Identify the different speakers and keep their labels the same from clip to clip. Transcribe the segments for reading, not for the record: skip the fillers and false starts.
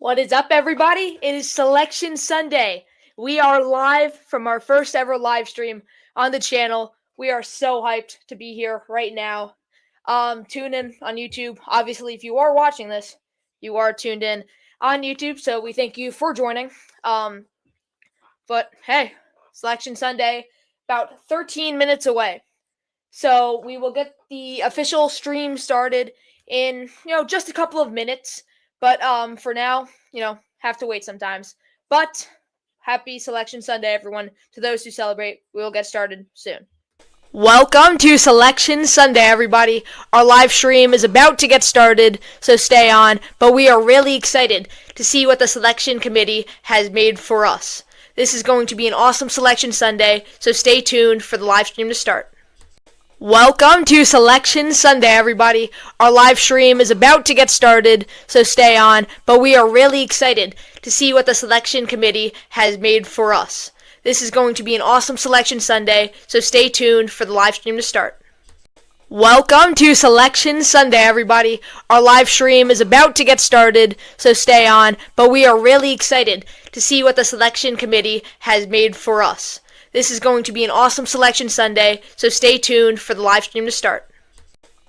Speaker 1: What is up, everybody? It is Selection Sunday. We are live from our first ever live stream on the channel. We are so hyped to be here right now. Tune in on YouTube. Obviously, if you are watching this, you are tuned in on YouTube, so we thank you for joining. But hey, Selection Sunday, about 13 minutes away. So we will get the official stream started in, just a couple of minutes. But for now, have to wait sometimes. But happy Selection Sunday, everyone. To those who celebrate, we will get started soon. Welcome to Selection Sunday, everybody. Our live stream is about to get started, so stay on. But we are really excited to see what the selection committee has made for us. This is going to be an awesome Selection Sunday, so stay tuned for the live stream to start. Welcome to Selection Sunday, everybody. Our live stream is about to get started, so stay on. But we are really excited to see what the selection committee has made for us. This is going to be an awesome Selection Sunday, so stay tuned for the live stream to start. Welcome to Selection Sunday, everybody. Our live stream is about to get started, so stay on. But we are really excited to see what the selection committee has made for us. This is going to be an awesome Selection Sunday, so stay tuned for the live stream to start.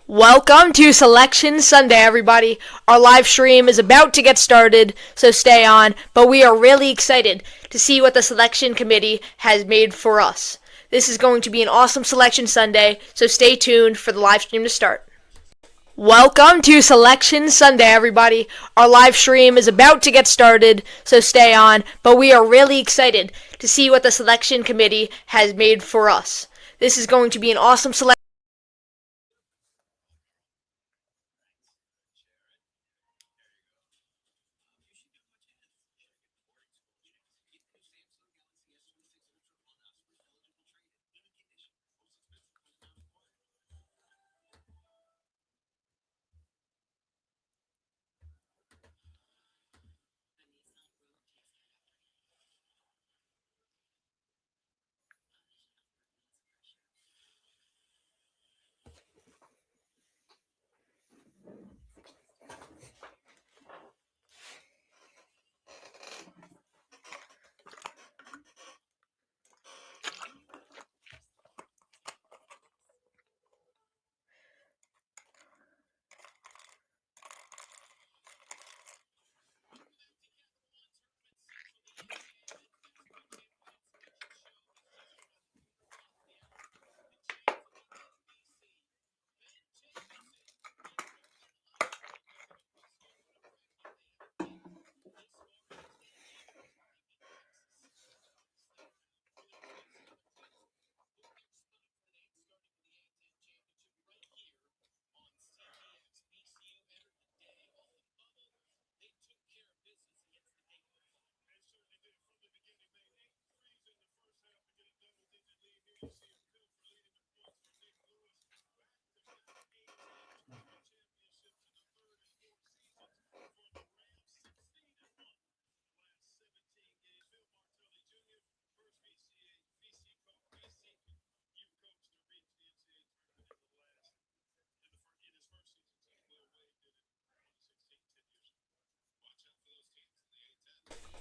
Speaker 1: Welcome to Selection Sunday, everybody. Our live stream is about to get started, so stay on. But we are really excited to see what the selection committee has made for us. This is going to be an awesome Selection Sunday, so stay tuned for the live stream to start. Welcome to Selection Sunday, everybody. Our live stream is about to get started, so stay on. But we are really excited to see what the selection committee has made for us. This is going to be an awesome selection.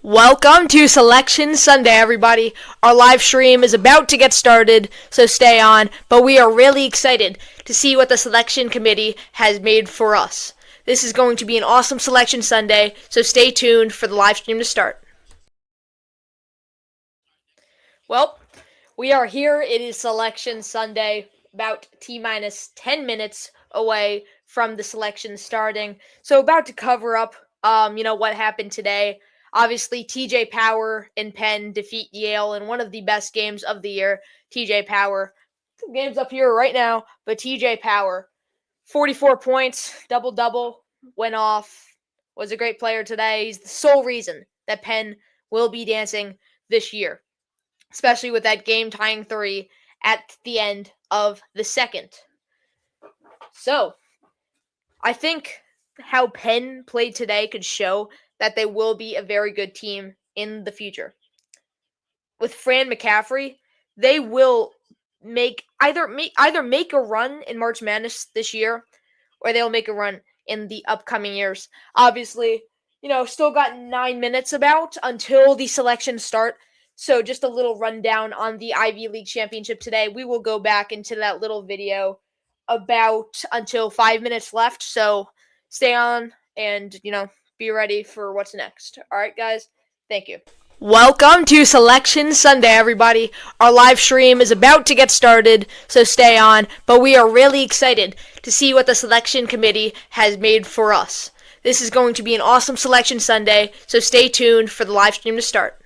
Speaker 1: Welcome to Selection Sunday, everybody. Our live stream is about to get started, so stay on. But we are really excited to see what the selection committee has made for us. This is going to be an awesome Selection Sunday, so stay tuned for the live stream to start. Well, we are here. It is Selection Sunday, about T-minus 10 minutes away from the selection starting. So about to cover up, what happened today. Obviously, TJ Power and Penn defeat Yale in one of the best games of the year. TJ Power, the game's up here right now, but TJ Power, 44 points, double-double, went off, was a great player today. He's the sole reason that Penn will be dancing this year, especially with that game-tying three at the end of the second. So, I think how Penn played today could show that they will be a very good team in the future. With Fran McCaffrey, they will either make a run in March Madness this year, or they'll make a run in the upcoming years. Obviously, still got 9 minutes about until the selections start. So just a little rundown on the Ivy League Championship today. We will go back into that little video about until 5 minutes left. So stay on and, be ready for what's next. All right, guys. Thank you. Welcome to Selection Sunday, everybody. Our live stream is about to get started, so stay on. But we are really excited to see what the selection committee has made for us. This is going to be an awesome Selection Sunday, so stay tuned for the live stream to start.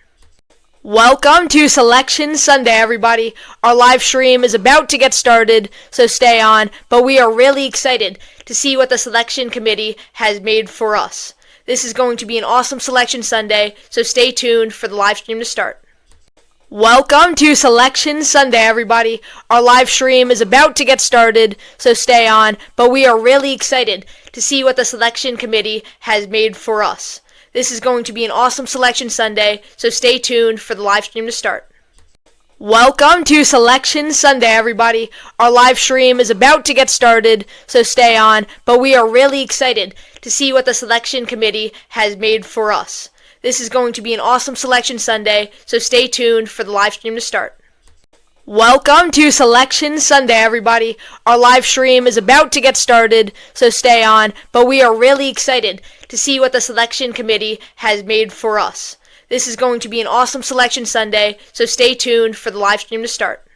Speaker 1: Welcome to Selection Sunday, everybody. Our live stream is about to get started, so stay on. But we are really excited to see what the selection committee has made for us. This is going to be an awesome Selection Sunday, so stay tuned for the live stream to start. Welcome to Selection Sunday, everybody. Our live stream is about to get started, so stay on. But we are really excited to see what the selection committee has made for us. This is going to be an awesome Selection Sunday, so stay tuned for the live stream to start. Welcome to Selection Sunday, everybody. Our live stream is about to get started, so stay on. But we are really excited to see what the selection committee has made for us. This is going to be an awesome Selection Sunday, so stay tuned for the live stream to start. Welcome to Selection Sunday, everybody. Our live stream is about to get started, so stay on. But we are really excited to see what the selection committee has made for us. This is going to be an awesome Selection Sunday, so stay tuned for the live stream to start.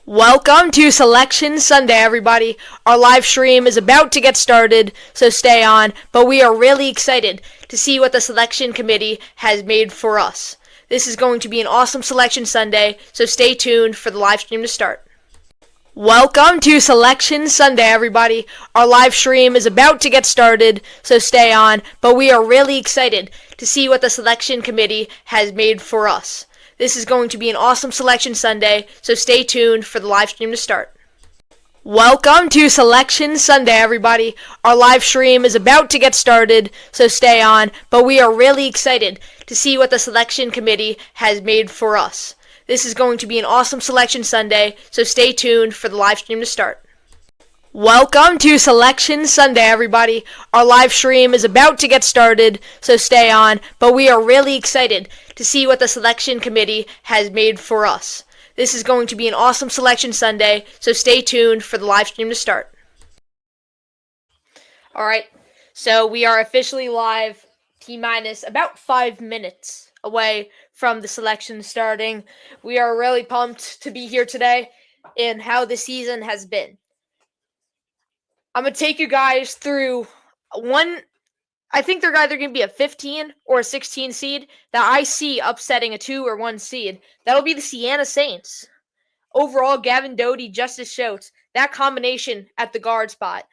Speaker 1: Welcome to Selection Sunday, everybody. Our live stream is about to get started, so stay on. But we are really excited to see what the selection committee has made for us. This is going to be an awesome Selection Sunday, so stay tuned for the live stream to start. Welcome to Selection Sunday, everybody. Our live stream is about to get started, so stay on. But we are really excited to see what the selection committee has made for us. This is going to be an awesome Selection Sunday, so stay tuned for the live stream to start. Welcome to Selection Sunday, everybody. Our live stream is about to get started, so stay on. But we are really excited to see what the selection committee has made for us. This is going to be an awesome Selection Sunday, so stay tuned for the live stream to start. Welcome to Selection Sunday, everybody. Our live stream is about to get started, so stay on. But we are really excited to see what the selection committee has made for us. This is going to be an awesome Selection Sunday, so stay tuned for the live stream to start. All right, so we are officially live, T-minus about 5 minutes away from the selection starting. We are really pumped to be here today and how the season has been. I'm going to take you guys through I think they're either going to be a 15 or a 16 seed that I see upsetting a 2 or 1 seed. That'll be the Siena Saints. Overall, Gavin Doty, Justice Schultz, that combination at the guard spot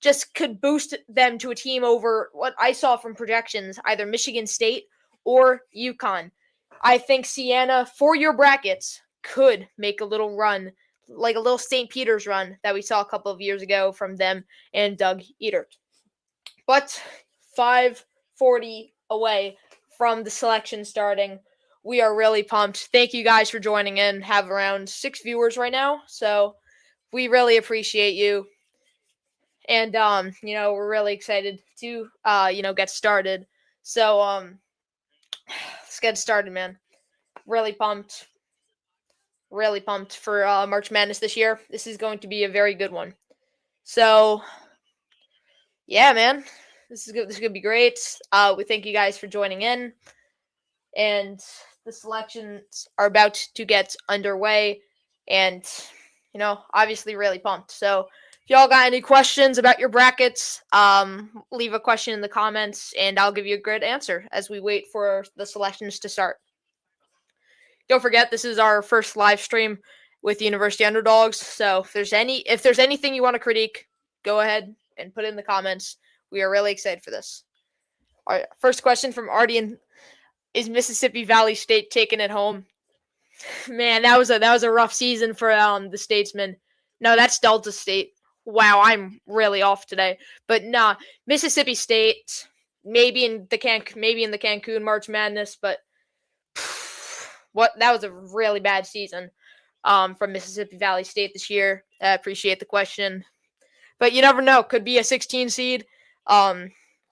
Speaker 1: just could boost them to a team over what I saw from projections, either Michigan State or UConn. I think Siena, for your brackets, could make a little run, like a little St. Peter's run that we saw a couple of years ago from them and Doug Edert. But 5:40 away from the selection starting. We are really pumped. Thank you guys for joining in. Have around 6 viewers right now, so we really appreciate you. And we're really excited to get started. So let's get started, man. Really pumped. Really pumped for March Madness this year. This is going to be a very good one. So yeah, man. This is good. This is gonna be great. We thank you guys for joining in, and the selections are about to get underway, and obviously really pumped. So if y'all got any questions about your brackets, leave a question in the comments, and I'll give you a good answer as we wait for the selections to start. Don't forget, this is our first live stream with University Underdogs. So if there's anything you want to critique, go ahead and put it in the comments. We are really excited for this. All right, first question from Ardian: is Mississippi Valley State taking it home? Man, that was a rough season for the Statesmen. No, that's Delta State. Wow, I'm really off today. But nah, Mississippi State, maybe in the Cancun March Madness, but that was a really bad season from Mississippi Valley State this year. I appreciate the question. But you never know. Could be a 16 seed.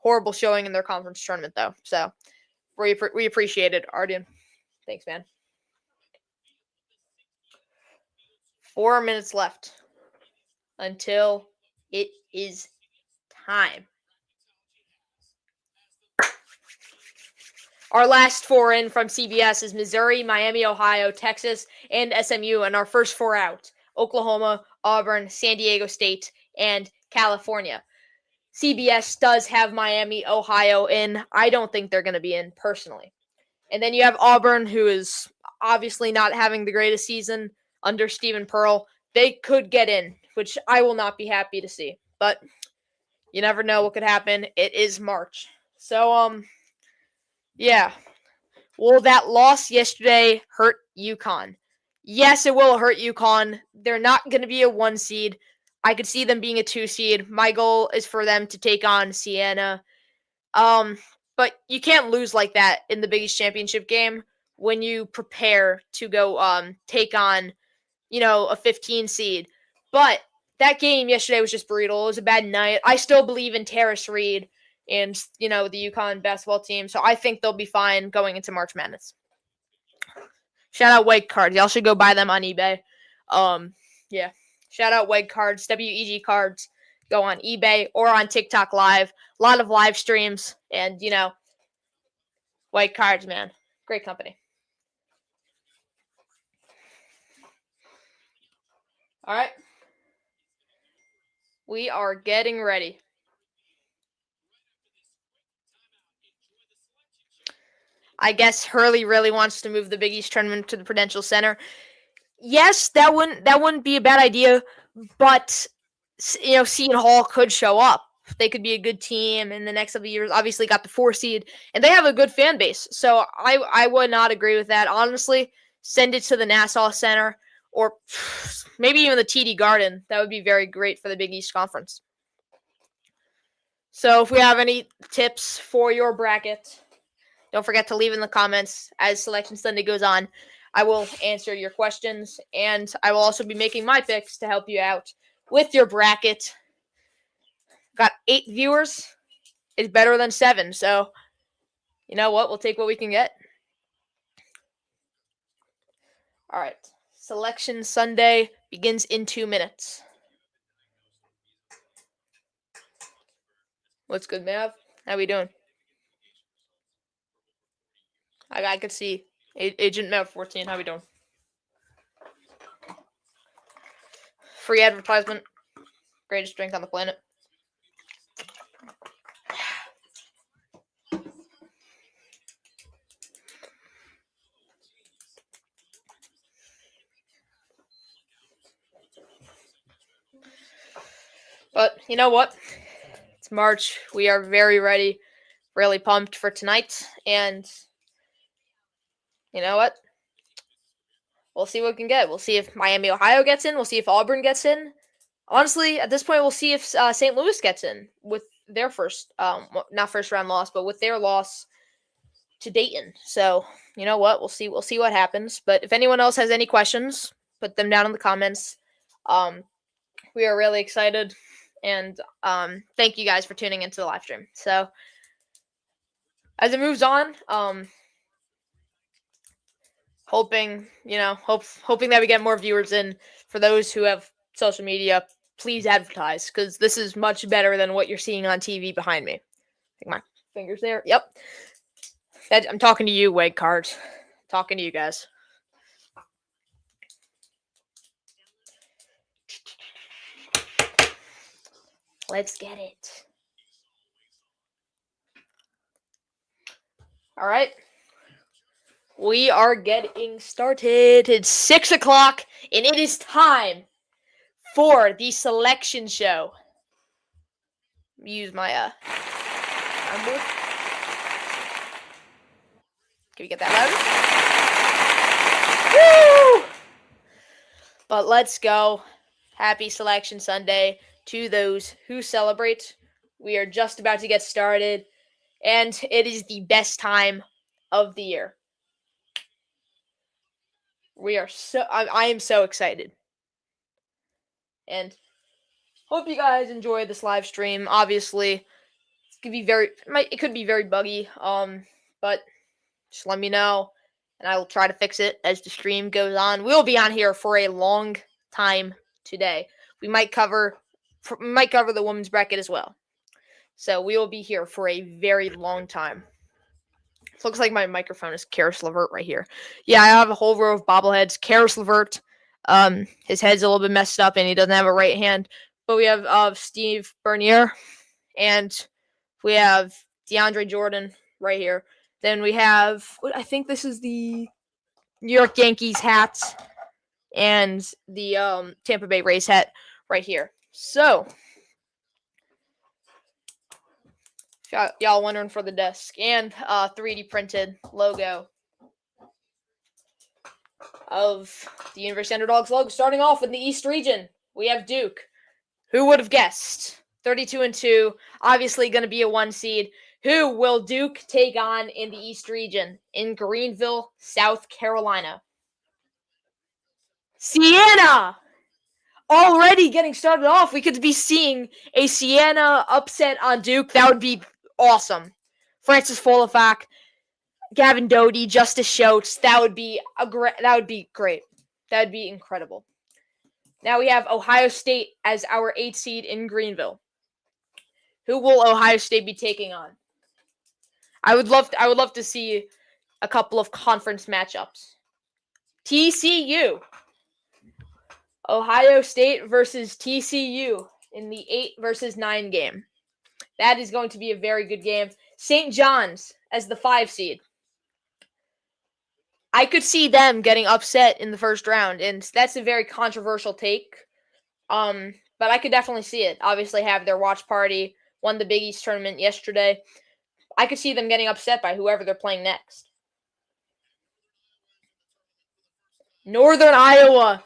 Speaker 1: horrible showing in their conference tournament, though. So we appreciate it, Arden. Thanks, man. 4 minutes left until it is time. Our last 4 in from CBS is Missouri, Miami, Ohio, Texas, and SMU, and our first 4 out: Oklahoma, Auburn, San Diego State, and California. CBS does have Miami, Ohio in. I don't think they're going to be in personally. And then you have Auburn, who is obviously not having the greatest season under Stephen Pearl. They could get in, which I will not be happy to see. But you never know what could happen. It is March. So, yeah. Will that loss yesterday hurt UConn? Yes, it will hurt UConn. They're not going to be a 1 seed. I could see them being a 2 seed. My goal is for them to take on Siena. But you can't lose like that in the Big East Championship game when you prepare to go take on, a 15 seed. But that game yesterday was just brutal. It was a bad night. I still believe in Terrace Reed and, the UConn basketball team. So I think they'll be fine going into March Madness. Shout out WEG Cards. Y'all should go buy them on eBay. Yeah. Shout out WEG Cards, WEG Cards. Go on eBay or on TikTok Live. A lot of live streams. And, WEG Cards, man. Great company. All right. We are getting ready. I guess Hurley really wants to move the Big East tournament to the Prudential Center. Yes, that wouldn't be a bad idea, but Seton Hall could show up. They could be a good team in the next couple of years. Obviously, got the 4 seed, and they have a good fan base. So I would not agree with that. Honestly, send it to the Nassau Center or maybe even the TD Garden. That would be very great for the Big East Conference. So if we have any tips for your bracket, don't forget to leave in the comments as Selection Sunday goes on. I will answer your questions, and I will also be making my picks to help you out with your bracket. Got 8 viewers. It's better than 7, so you know what? We'll take what we can get. All right. Selection Sunday begins in 2 minutes. What's good, Mav? How we doing? I could see Agent Mav 14. How we doing? Free advertisement. Greatest drink on the planet. But you know what? It's March. We are very ready, really pumped for tonight. And you know what? We'll see what we can get. We'll see if Miami, Ohio gets in. We'll see if Auburn gets in. Honestly, at this point, we'll see if St. Louis gets in with their first, not first round loss, but with their loss to Dayton. So you know what? We'll see. We'll see what happens. But if anyone else has any questions, put them down in the comments. We are really excited, and thank you guys for tuning into the live stream. So as it moves on, hoping that we get more viewers in. For those who have social media, please advertise, because this is much better than what you're seeing on TV behind me. Take my fingers there. Yep. I'm talking to you, WEG Cards. Talking to you guys. Let's get it. All right. We are getting started. It's 6 o'clock, and it is time for the selection show. Use my soundboard. Can we get that louder? Woo! But let's go. Happy Selection Sunday to those who celebrate. We are just about to get started, and it is the best time of the year. I am so excited. And hope you guys enjoy this live stream. Obviously, It could be very buggy. But just let me know, and I will try to fix it as the stream goes on. We'll be on here for a long time today. We might cover the women's bracket as well. So we will be here for a very long time. It looks like my microphone is Karis LeVert right here. Yeah, I have a whole row of bobbleheads. Karis LeVert, his head's a little bit messed up and he doesn't have a right hand. But we have Steve Bernier, and we have DeAndre Jordan right here. Then we have, I think this is the New York Yankees hat and the Tampa Bay Rays hat right here. So, y'all wondering for the desk, and 3D printed logo of the University Underdogs logo. Starting off in the East region, we have Duke. Who would have guessed? 32-2, obviously going to be a 1 seed. Who will Duke take on in the East region? In Greenville, South Carolina. Siena! Already getting started off. We could be seeing a Siena upset on Duke. That would be awesome. Francis Folafak, Gavin Doty, Justice Schultz. That would be great. That would be incredible. Now we have Ohio State as our 8th seed in Greenville. Who will Ohio State be taking on? I would love to see a couple of conference matchups. TCU. Ohio State versus TCU in the 8 versus 9 game. That is going to be a very good game. St. John's as the 5 seed. I could see them getting upset in the first round, and that's a very controversial take. But I could definitely see it. Obviously have their watch party, won the Big East tournament yesterday. I could see them getting upset by whoever they're playing next. Northern Iowa,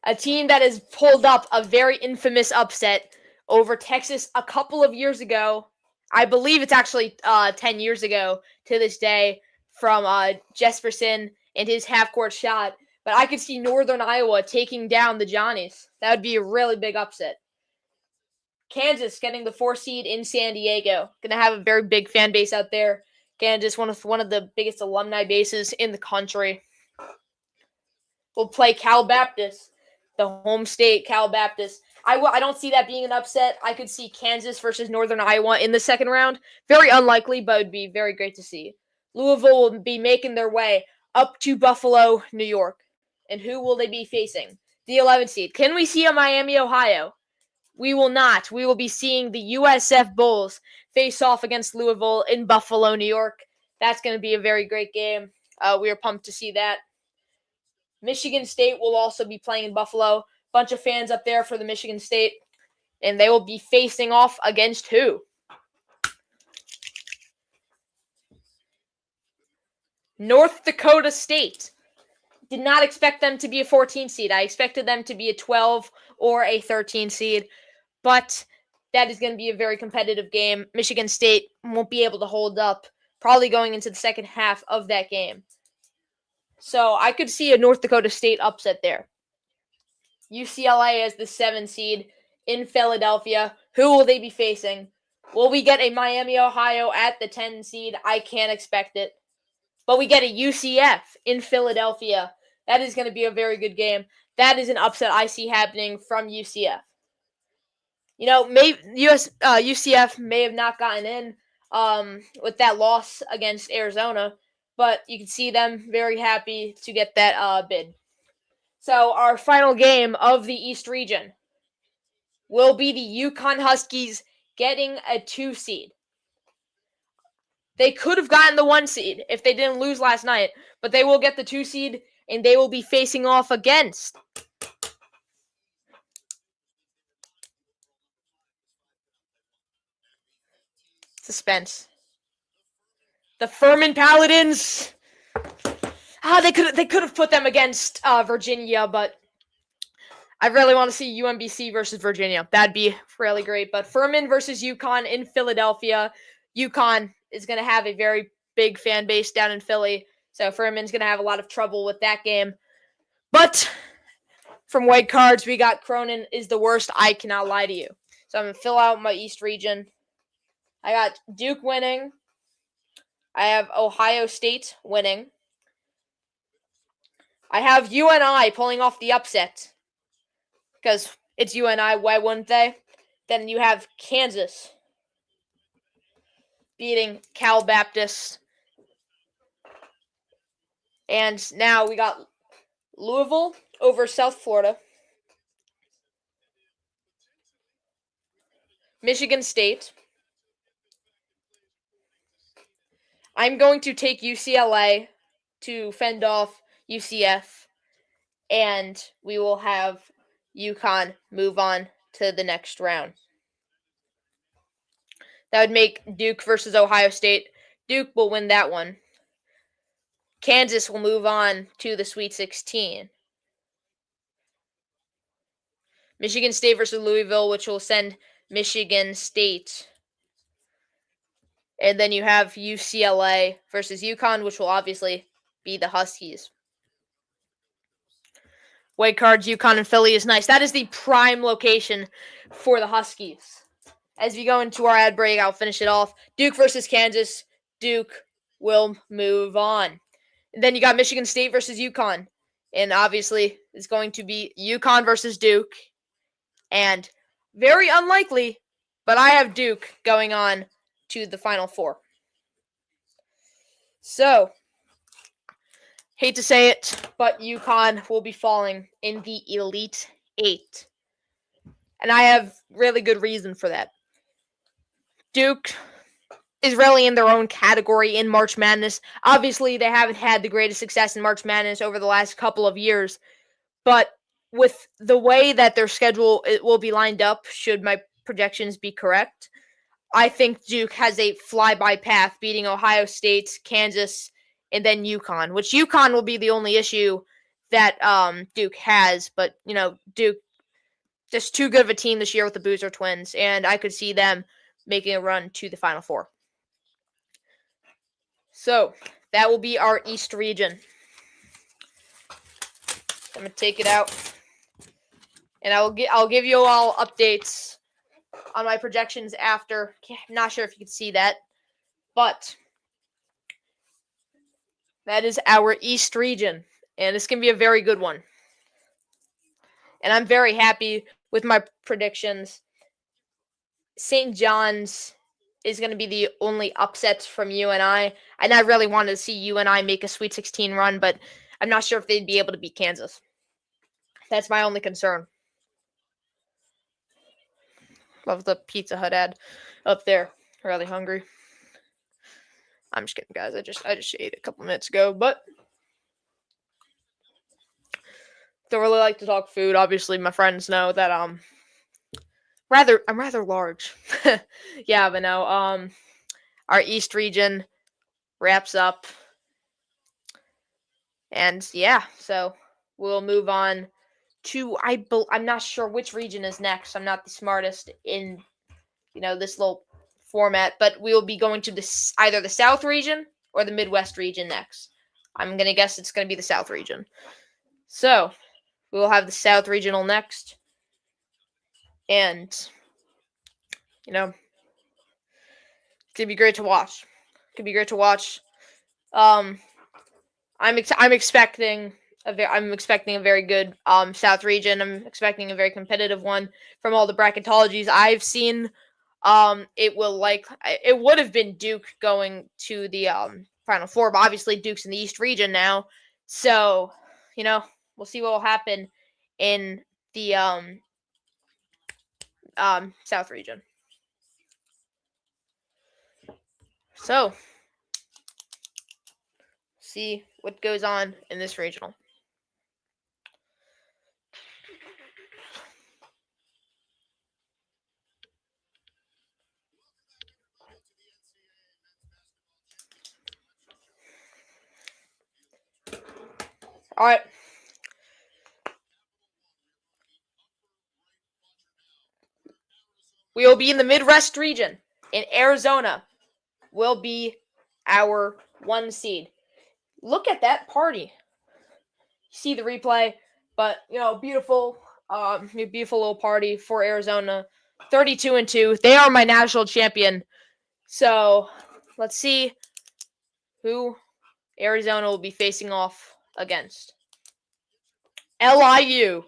Speaker 1: a team that has pulled up a very infamous upset over Texas a couple of years ago. I believe it's actually 10 years ago to this day from Jesperson and his half-court shot. But I could see Northern Iowa taking down the Johnnies. That would be a really big upset. Kansas getting the 4 seed in San Diego. Going to have a very big fan base out there. Kansas, one of the biggest alumni bases in the country. Will play Cal Baptist, the home state, Cal Baptist. I don't see that being an upset. I could see Kansas versus Northern Iowa in the second round. Very unlikely, but it would be very great to see. Louisville will be making their way up to Buffalo, New York. And who will they be facing? The 11th seed. Can we see a Miami, Ohio? We will not. We will be seeing the USF Bulls face off against Louisville in Buffalo, New York. That's going to be a very great game. We are pumped to see that. Michigan State will also be playing in Buffalo. Bunch of fans up there for the Michigan State. And they will be facing off against who? North Dakota State. Did not expect them to be a 14 seed. I expected them to be a 12 or a 13 seed. But that is going to be a very competitive game. Michigan State won't be able to hold up, probably going into the second half of that game. So I could see a North Dakota State upset there. UCLA as the 7 seed in Philadelphia. Who will they be facing? Will we get a Miami, Ohio at the 10 seed? I can't expect it. But we get a UCF in Philadelphia. That is going to be a very good game. That is an upset I see happening from UCF. You know, UCF may have not gotten in with that loss against Arizona, but you can see them very happy to get that bid. So our final game of the East region will be the UConn Huskies getting a 2 seed. They could have gotten the 1 seed if they didn't lose last night, but they will get the 2 seed, and they will be facing off against suspense. The Furman Paladins. They could have put them against Virginia, but I really want to see UMBC versus Virginia. That'd be really great. But Furman versus UConn in Philadelphia. UConn is going to have a very big fan base down in Philly, so Furman's going to have a lot of trouble with that game. But from white cards, we got Cronin is the worst. I cannot lie to you. So I'm going to fill out my East region. I got Duke winning. I have Ohio State winning. I have UNI pulling off the upset because it's UNI. Why wouldn't they? Then you have Kansas beating Cal Baptist. And now we got Louisville over South Florida. Michigan State. I'm going to take UCLA to fend off UCF. And we will have UConn move on to the next round. That would make Duke versus Ohio State. Duke will win that one. Kansas will move on to the Sweet 16. Michigan State versus Louisville, which will send Michigan State. And then you have UCLA versus UConn, which will obviously be the Huskies. White cards, UConn and Philly is nice. That is the prime location for the Huskies. As we go into our ad break, I'll finish it off. Duke versus Kansas. Duke will move on. And then you got Michigan State versus UConn. And obviously, it's going to be UConn versus Duke. And very unlikely, but I have Duke going on to the Final Four. So, hate to say it, but UConn will be falling in the Elite Eight. And I have really good reason for that. Duke is really in their own category in March Madness. Obviously, they haven't had the greatest success in March Madness over the last couple of years. But with the way that their schedule it will be lined up, should my projections be correct, I think Duke has a flyby path, beating Ohio State, Kansas, and then UConn, which UConn will be the only issue that Duke has. But, Duke, just too good of a team this year with the Boozer twins, and I could see them making a run to the Final Four. So, that will be our East region. I'm going to take it out, and I'll give you all updates on my projections after. I'm not sure if you can see that, but that is our East region, and it's going to be a very good one. And I'm very happy with my predictions. St. John's is going to be the only upset from UNI, and I really wanted to see UNI make a Sweet 16 run, but I'm not sure if they'd be able to beat Kansas. That's my only concern. Love the Pizza Hut ad up there. Really hungry. I'm just kidding, guys. I just ate a couple minutes ago, but don't really like to talk food. Obviously, my friends know that I'm rather large. Yeah, but no. Our East region wraps up, and yeah, so we'll move on to I'm not sure which region is next. I'm not the smartest in this little format, but we will be going to either the South region or the Midwest region next. I'm gonna guess it's gonna be the South region. So we will have the South regional next, and it's gonna be great to watch. I'm expecting a very good South region. I'm expecting a very competitive one from all the bracketologies I've seen. It would have been Duke going to the Final Four, but obviously Duke's in the East region now. So, we'll see what will happen in the South region. So, see what goes on in this regional. All right. We will be in the Midwest region, and Arizona will be our 1 seed. Look at that party. See the replay, but beautiful little party for Arizona. 32-2. They are my national champion So let's see who Arizona will be facing off against. LIU.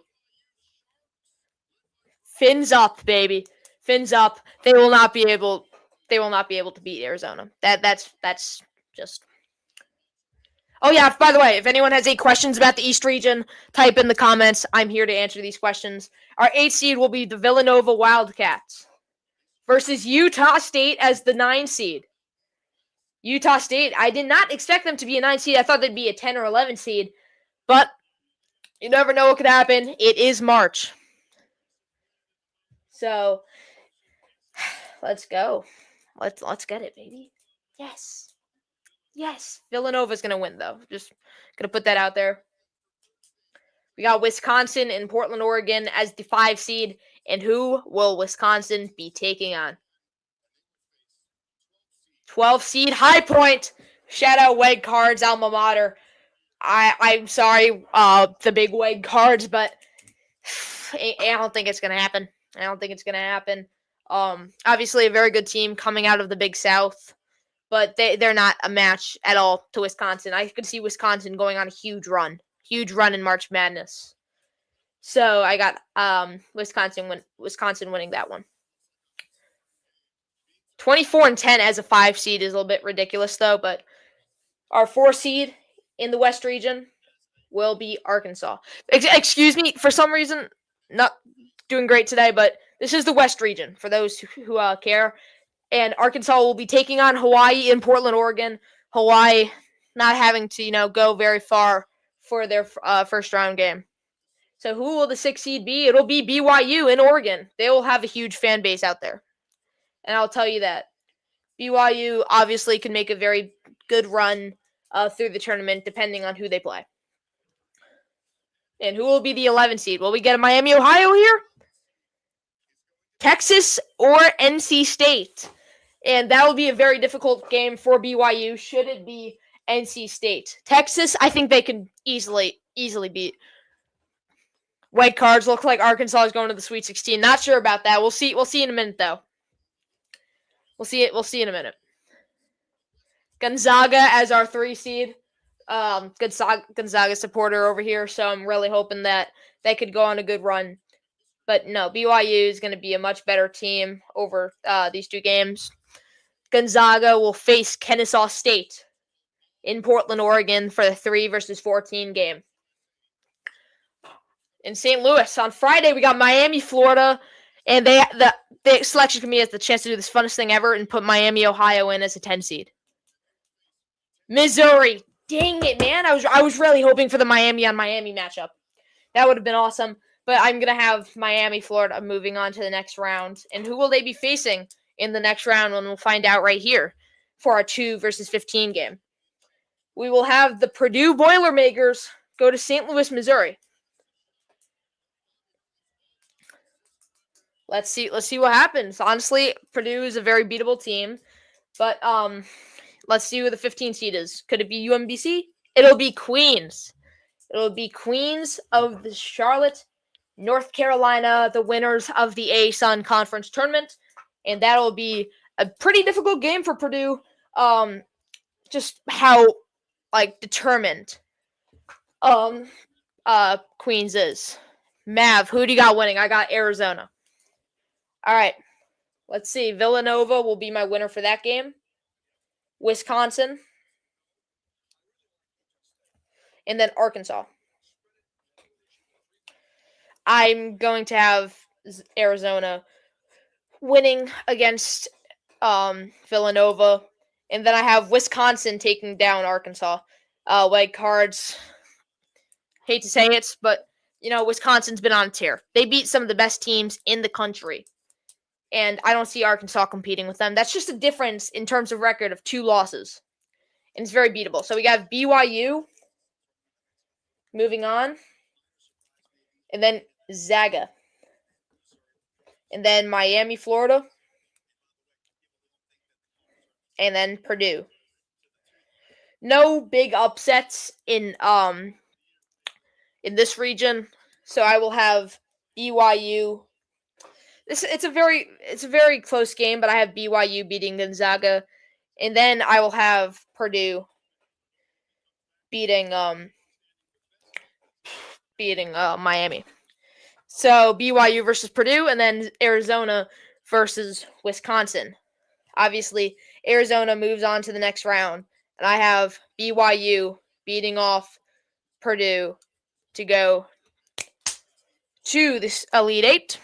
Speaker 1: Fins up, baby. Fins up. They will not be able to beat Arizona. That's just. Oh yeah, by the way, if anyone has any questions about the East region, type in the comments. I'm here to answer these questions. Our 8th seed will be the Villanova Wildcats versus Utah State as the 9 seed. Utah State, I did not expect them to be a 9 seed. I thought they'd be a 10 or 11 seed. But you never know what could happen. It is March. So let's go. Let's get it, baby. Yes. Yes. Villanova's going to win, though. Just going to put that out there. We got Wisconsin and Portland, Oregon as the 5 seed. And who will Wisconsin be taking on? 12 seed High Point. Shout out Weg Cards, alma mater. I'm sorry, the big Weg Cards, but I don't think it's going to happen. Obviously a very good team coming out of the Big South, but they're not a match at all to Wisconsin. I could see Wisconsin going on a huge run in March Madness. So I got Wisconsin winning that one. 24-10 as a 5 seed is a little bit ridiculous though, but our 4 seed in the West region will be Arkansas. Excuse me, for some reason, not doing great today, but this is the West region for those who care. And Arkansas will be taking on Hawaii in Portland, Oregon. Hawaii not having to, go very far for their first round game. So who will the 6th seed be? It'll be BYU in Oregon. They will have a huge fan base out there. And I'll tell you that. BYU obviously can make a very good run through the tournament depending on who they play. And who will be the 11th seed? Will we get a Miami, Ohio here? Texas or NC State? And that will be a very difficult game for BYU should it be NC State. Texas, I think they can easily beat. White cards look like Arkansas is going to the Sweet 16. Not sure about that. We'll see in a minute though. We'll see in a minute. Gonzaga as our 3 seed. Gonzaga supporter over here, so I'm really hoping that they could go on a good run. But no, BYU is going to be a much better team over these 2 games. Gonzaga will face Kennesaw State in Portland, Oregon for the 3 versus 14 game. In St. Louis on Friday, we got Miami, Florida, and the selection committee has the chance to do this funnest thing ever and put Miami, Ohio in as a 10 seed. Missouri. Dang it, man. I was really hoping for the Miami on Miami matchup. That would have been awesome. But I'm going to have Miami, Florida moving on to the next round. And who will they be facing in the next round? And we'll find out right here for our 2 versus 15 game. We will have the Purdue Boilermakers go to St. Louis, Missouri. Let's see what happens. Honestly, Purdue is a very beatable team. But let's see who the 15 seed is. Could it be UMBC? It'll be Queens. It'll be Queens of the Charlotte, North Carolina, the winners of the A-Sun Conference Tournament. And that'll be a pretty difficult game for Purdue. Just how, determined Queens is. Mav, who do you got winning? I got Arizona. All right. Let's see. Villanova will be my winner for that game. Wisconsin. And then Arkansas. I'm going to have Arizona winning against Villanova. And then I have Wisconsin taking down Arkansas. White cards. Hate to say it, but, Wisconsin's been on a tear. They beat some of the best teams in the country. And I don't see Arkansas competing with them. That's just a difference in terms of record of 2 losses. And it's very beatable. So we got BYU moving on. And then Zaga. And then Miami, Florida. And then Purdue. No big upsets in this region. So I will have BYU it's a very close game, but I have BYU beating Gonzaga, and then I will have Purdue beating Miami. So BYU versus Purdue, and then Arizona versus Wisconsin. Obviously, Arizona moves on to the next round, and I have BYU beating off Purdue to go to this Elite Eight.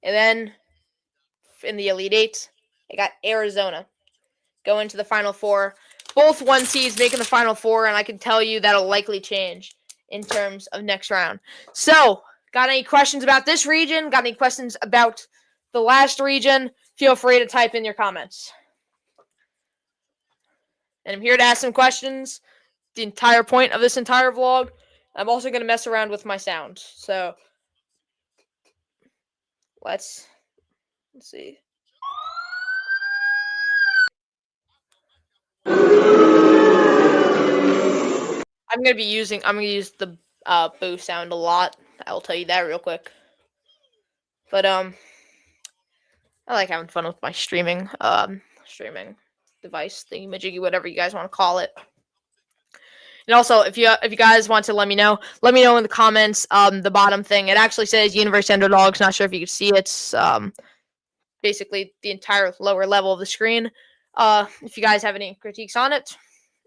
Speaker 1: And then in the Elite Eight, I got Arizona going to the Final Four. Both 1 seeds making the Final Four, and I can tell you that'll likely change in terms of next round. So, got any questions about this region? Got any questions about the last region? Feel free to type in your comments. And I'm here to ask some questions. The entire point of this entire vlog. I'm also going to mess around with my sound. So, let's see. I'm going to use the boo sound a lot. I'll tell you that real quick. But I like having fun with my streaming device, thingy-majiggy, whatever you guys want to call it. And also, if you guys want to let me know in the comments. The bottom thing, it actually says University Underdogs. Not sure if you can see it. It's basically the entire lower level of the screen. If you guys have any critiques on it,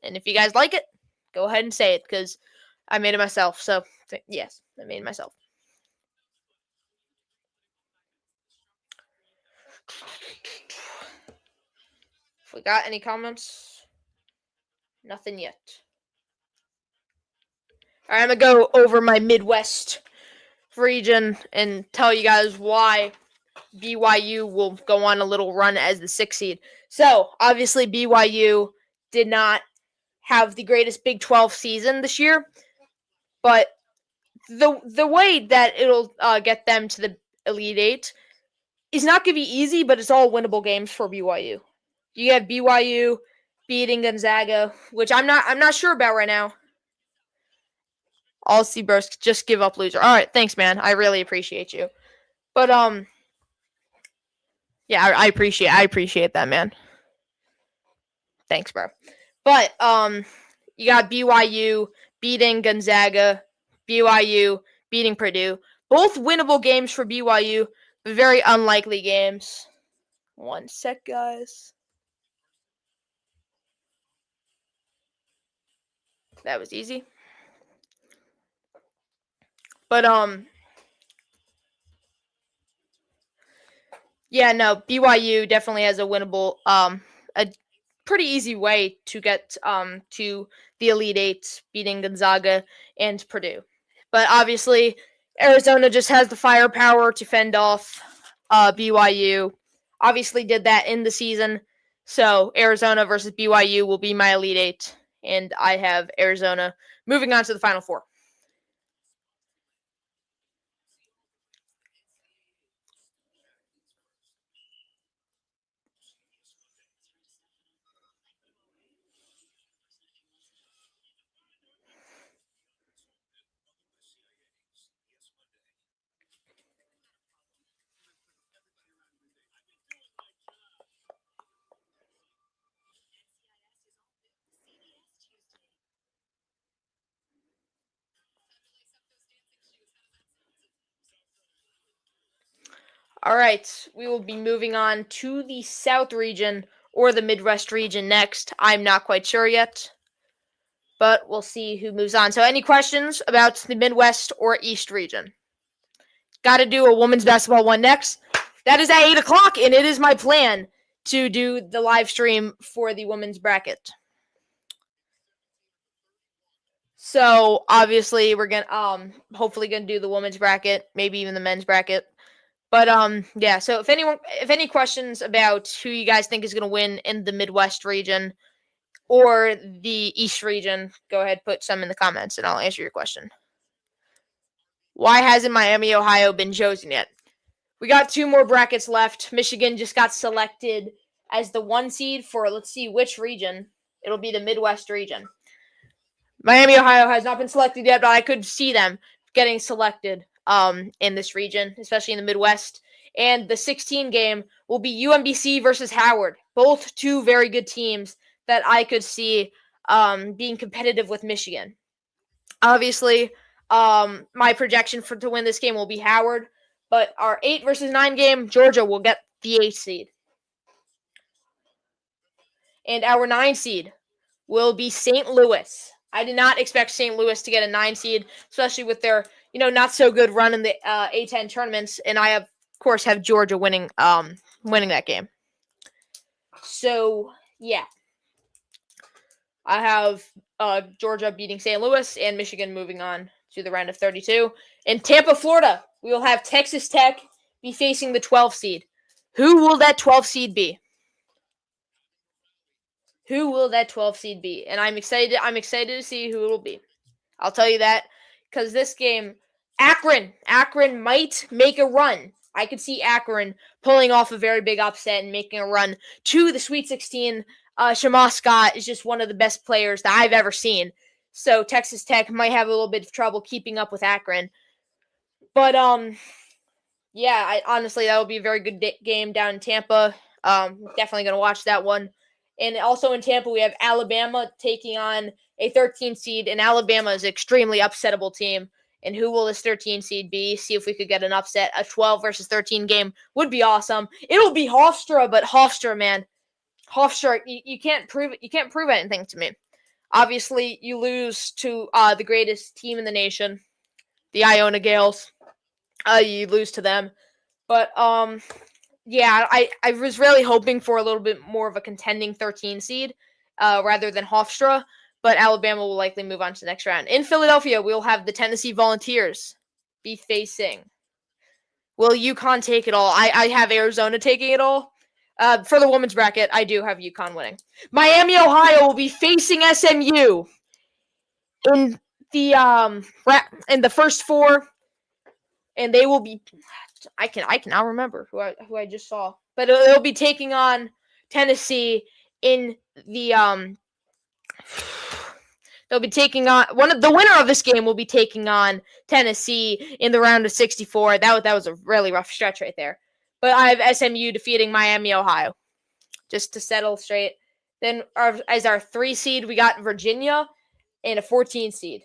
Speaker 1: and if you guys like it, go ahead and say it, because I made it myself. So yes, I made it myself. If we got any comments, nothing yet. All right, I'm gonna go over my Midwest region and tell you guys why BYU will go on a little run as the 6th seed. So, obviously, BYU did not have the greatest Big 12 season this year, but the way that it'll get them to the Elite Eight is not going to be easy, but it's all winnable games for BYU. You have BYU beating Gonzaga, which I'm not sure about right now. All Seabros, just give up, loser. All right, thanks, man. I really appreciate you. But yeah, I appreciate that, man. Thanks, bro. But you got BYU beating Gonzaga, BYU beating Purdue. Both winnable games for BYU, but very unlikely games. 1 sec, guys. That was easy. But yeah, no, BYU definitely has a winnable a pretty easy way to get to the Elite Eight, beating Gonzaga and Purdue. But obviously, Arizona just has the firepower to fend off BYU. Obviously did that in the season. So Arizona versus BYU will be my Elite Eight, and I have Arizona moving on to the Final Four. All right, we will be moving on to the South region or the Midwest region next. I'm not quite sure yet, but we'll see who moves on. So any questions about the Midwest or East region? Got to do a women's basketball one next. That is at 8 o'clock, and it is my plan to do the live stream for the women's bracket. So obviously we're gonna hopefully gonna do the women's bracket, maybe even the men's bracket. But yeah, so if any questions about who you guys think is gonna win in the Midwest region or the East region, go ahead, put some in the comments and I'll answer your question. Why hasn't Miami, Ohio been chosen yet? We got 2 more brackets left. Michigan just got selected as the 1 seed for, let's see which region. It'll be the Midwest region. Miami, Ohio has not been selected yet, but I could see them getting selected. in this region, especially in the Midwest. And the 16 game will be UMBC versus Howard. Both two very good teams that I could see being competitive with Michigan. Obviously, my projection to win this game will be Howard, but our 8 versus 9 game, Georgia will get the 8 seed. And our 9 seed will be St. Louis. I did not expect St. Louis to get a 9 seed, especially with their, not so good run in the A10 tournaments. And I, of course, have Georgia winning that game. So, yeah. I have Georgia beating St. Louis and Michigan moving on to the round of 32. In Tampa, Florida, we will have Texas Tech be facing the 12 seed. Who will that 12 seed be? Who will that 12 seed be? And I'm excited to see who it will be. I'll tell you that because this game, Akron might make a run. I could see Akron pulling off a very big upset and making a run to the Sweet 16. Shema Scott is just one of the best players that I've ever seen. So Texas Tech might have a little bit of trouble keeping up with Akron. But, yeah, honestly, that will be a very good game down in Tampa. Definitely going to watch that one. And also in Tampa, we have Alabama taking on a 13 seed, and Alabama is an extremely upsettable team. And who will this 13 seed be? See if we could get an upset. A 12 versus 13 game would be awesome. It'll be Hofstra, but Hofstra, man. Hofstra, you can't prove it. You can't prove anything to me. Obviously, you lose to the greatest team in the nation, the Iona Gales. You lose to them. But, yeah, I was really hoping for a little bit more of a contending 13 seed rather than Hofstra, but Alabama will likely move on to the next round. In Philadelphia, we'll have the Tennessee Volunteers be facing. Will UConn take it all? I have Arizona taking it all. For the women's bracket, I do have UConn winning. Miami, Ohio will be facing SMU in the first 4, and they will be. I can now remember who I just saw, but it'll be taking on Tennessee in the They'll be taking on the winner of this game will be taking on Tennessee in the round of 64. That was a really rough stretch right there. But I have SMU defeating Miami, Ohio, just to settle straight. Then as our 3 seed, we got Virginia and a 14 seed.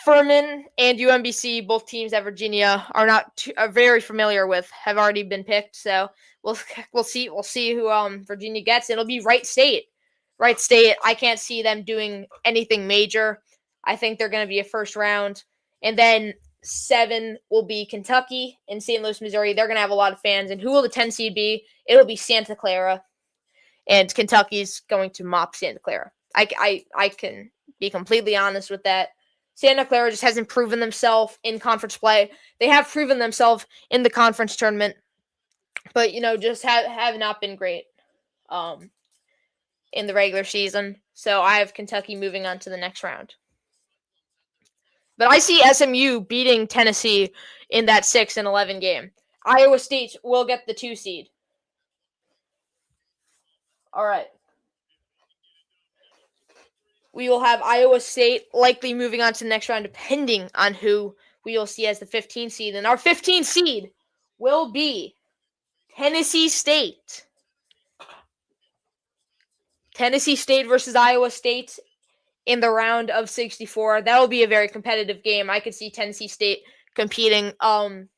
Speaker 1: Furman and UMBC, both teams that Virginia are very familiar with, have already been picked. So we'll see who Virginia gets. It'll be Wright State. Wright State, I can't see them doing anything major. I think they're going to be a first round. And then 7 will be Kentucky and St. Louis, Missouri. They're going to have a lot of fans. And who will the 10 seed be? It'll be Santa Clara. And Kentucky's going to mop Santa Clara. I can be completely honest with that. Santa Clara just hasn't proven themselves in conference play. They have proven themselves in the conference tournament, but just have not been great in the regular season. So I have Kentucky moving on to the next round. But I see SMU beating Tennessee in that 6 and 11 game. Iowa State will get the 2 seed. All right. We will have Iowa State likely moving on to the next round, depending on who we will see as the 15 seed. And our 15 seed will be Tennessee State. Tennessee State versus Iowa State in the round of 64. That will be a very competitive game. I could see Tennessee State competing with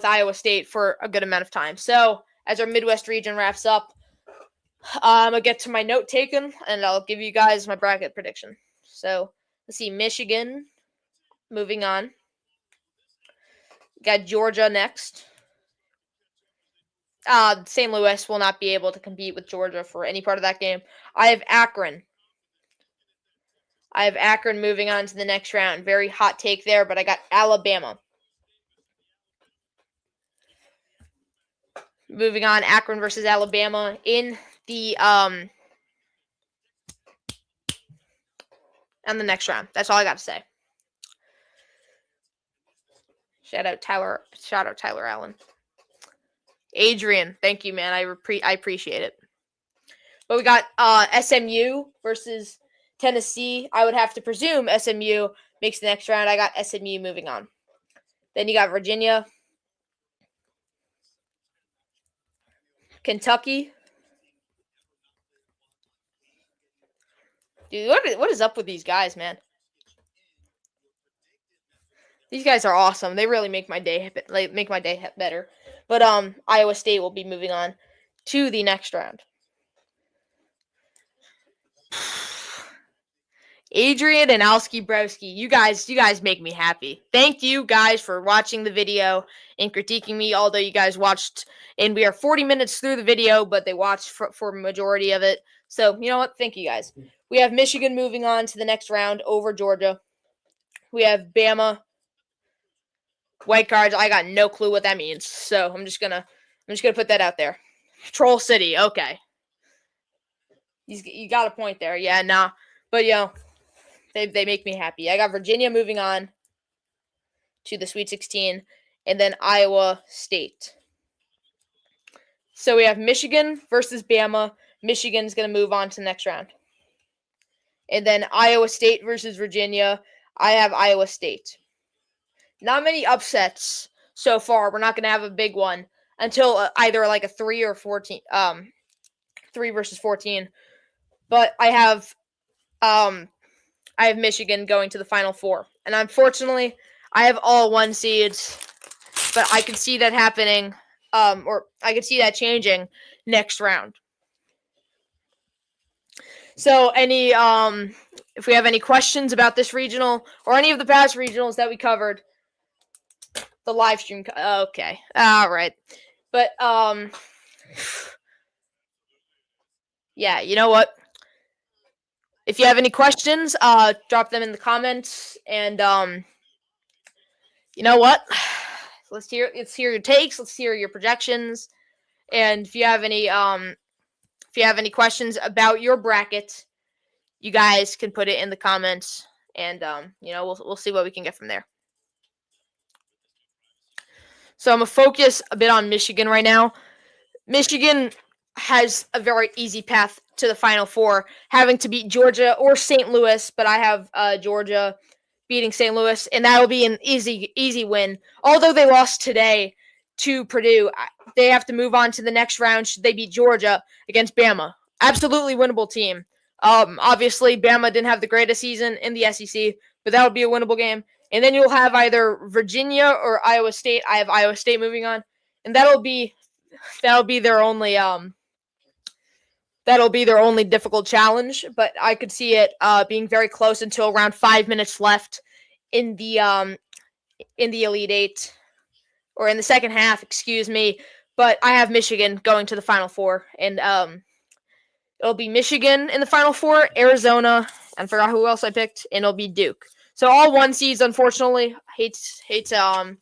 Speaker 1: Iowa State for a good amount of time. So as our Midwest region wraps up, I'll get to my note taken, and I'll give you guys my bracket prediction. So, let's see. Michigan, moving on. Got Georgia next. St. Louis will not be able to compete with Georgia for any part of that game. I have Akron. Moving on to the next round. Very hot take there, but I got Alabama. Moving on, Akron versus Alabama in the on the next round. That's all I got to say. Shout out Tyler Allen. Adrian, thank you, man. I appreciate it. But we got SMU versus Tennessee. I would have to presume SMU makes the next round. I got SMU moving on. Then you got Virginia, Kentucky. Dude, what is up with these guys, man? These guys are awesome. They really make my day better. But Iowa State will be moving on to the next round. Adrian and Alski Brewski, you guys make me happy. Thank you guys for watching the video and critiquing me, although you guys watched, and we are 40 minutes through the video, but they watched for majority of it. So, you know what? Thank you guys. We have Michigan moving on to the next round over Georgia. We have Bama. White cards, I got no clue what that means. So, I'm just gonna put that out there. Troll City, okay. You got a point there. Yeah, nah. But, they make me happy. I got Virginia moving on to the Sweet 16, and then Iowa State. So we have Michigan versus Bama. Michigan's going to move on to the next round. And then Iowa State versus Virginia. I have Iowa State. Not many upsets so far. We're not going to have a big one until either like a 3 or 14. 3 versus 14. But I have Michigan going to the Final Four. And unfortunately, I have all 1 seeds. But I could see that happening, or I could see that changing next round. So if we have any questions about this regional or any of the past regionals that we covered, the live stream, okay, all right. But, yeah, you know what? If you have any questions, drop them in the comments, and, you know what? Let's hear your takes. Let's hear your projections. And if you have any questions about your bracket, you guys can put it in the comments, and we'll see what we can get from there. So I'm gonna focus a bit on Michigan right now. Michigan has a very easy path to the Final Four, having to beat Georgia or St. Louis, but I have Georgia beating St. Louis, and that will be an easy win. Although they lost today to Purdue, they have to move on to the next round should they beat Georgia against Bama. Absolutely winnable team. Obviously, Bama didn't have the greatest season in the SEC, but that would be a winnable game. And then you'll have either Virginia or Iowa State. I have Iowa State moving on, and that'll be their only difficult challenge. But I could see it being very close until around 5 minutes left in the Elite Eight, or in the second half, excuse me. But I have Michigan going to the Final Four, and it'll be Michigan in the Final Four, Arizona, and I forgot who else I picked, and it'll be Duke. So all 1 seeds, unfortunately. Hate to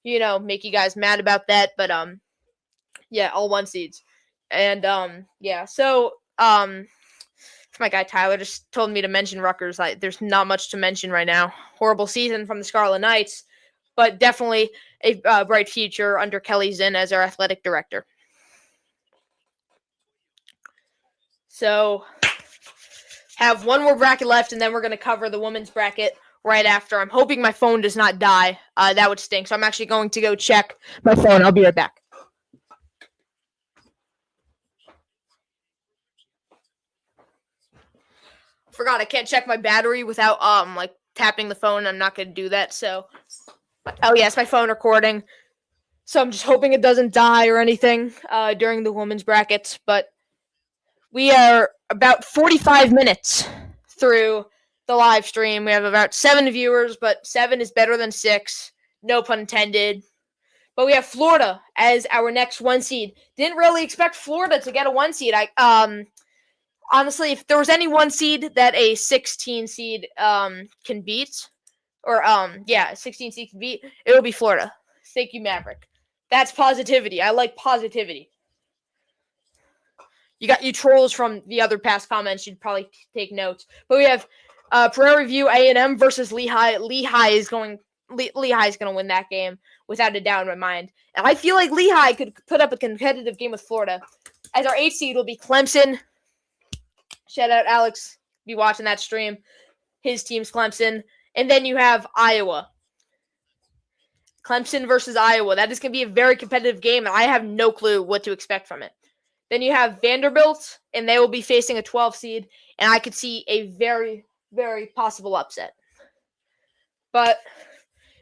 Speaker 1: make you guys mad about that, but yeah, all 1 seeds. And yeah, so my guy Tyler just told me to mention Rutgers. There's not much to mention right now. Horrible season from the Scarlet Knights, but definitely a bright future under Kelly Zinn as our athletic director. So have 1 more bracket left, and then we're going to cover the women's bracket right after. I'm hoping my phone does not die. That would stink. So I'm actually going to go check my phone. I'll be right back. Forgot I can't check my battery without tapping the phone. I'm not going to do that. So, oh yes, my phone recording. So I'm just hoping it doesn't die or anything during the women's brackets. But we are about 45 minutes through the live stream. We have about 7 viewers, but 7 is better than 6. No pun intended. But we have Florida as our next 1 seed. Didn't really expect Florida to get a 1 seed. Honestly, if there was any 1 seed that a 16 seed can beat, or a 16 seed can beat, it would be Florida. Thank you, Maverick. That's positivity. I like positivity. You trolls from the other past comments. You'd probably take notes. But we have Prairie View A&M versus Lehigh. Lehigh's going to win that game without a doubt in my mind. And I feel like Lehigh could put up a competitive game with Florida. As our 8th seed will be Clemson. Shout out Alex. Be watching that stream. His team's Clemson. And then you have Iowa. Clemson versus Iowa. That is going to be a very competitive game, and I have no clue what to expect from it. Then you have Vanderbilt, and they will be facing a 12 seed, and I could see a very, very possible upset. But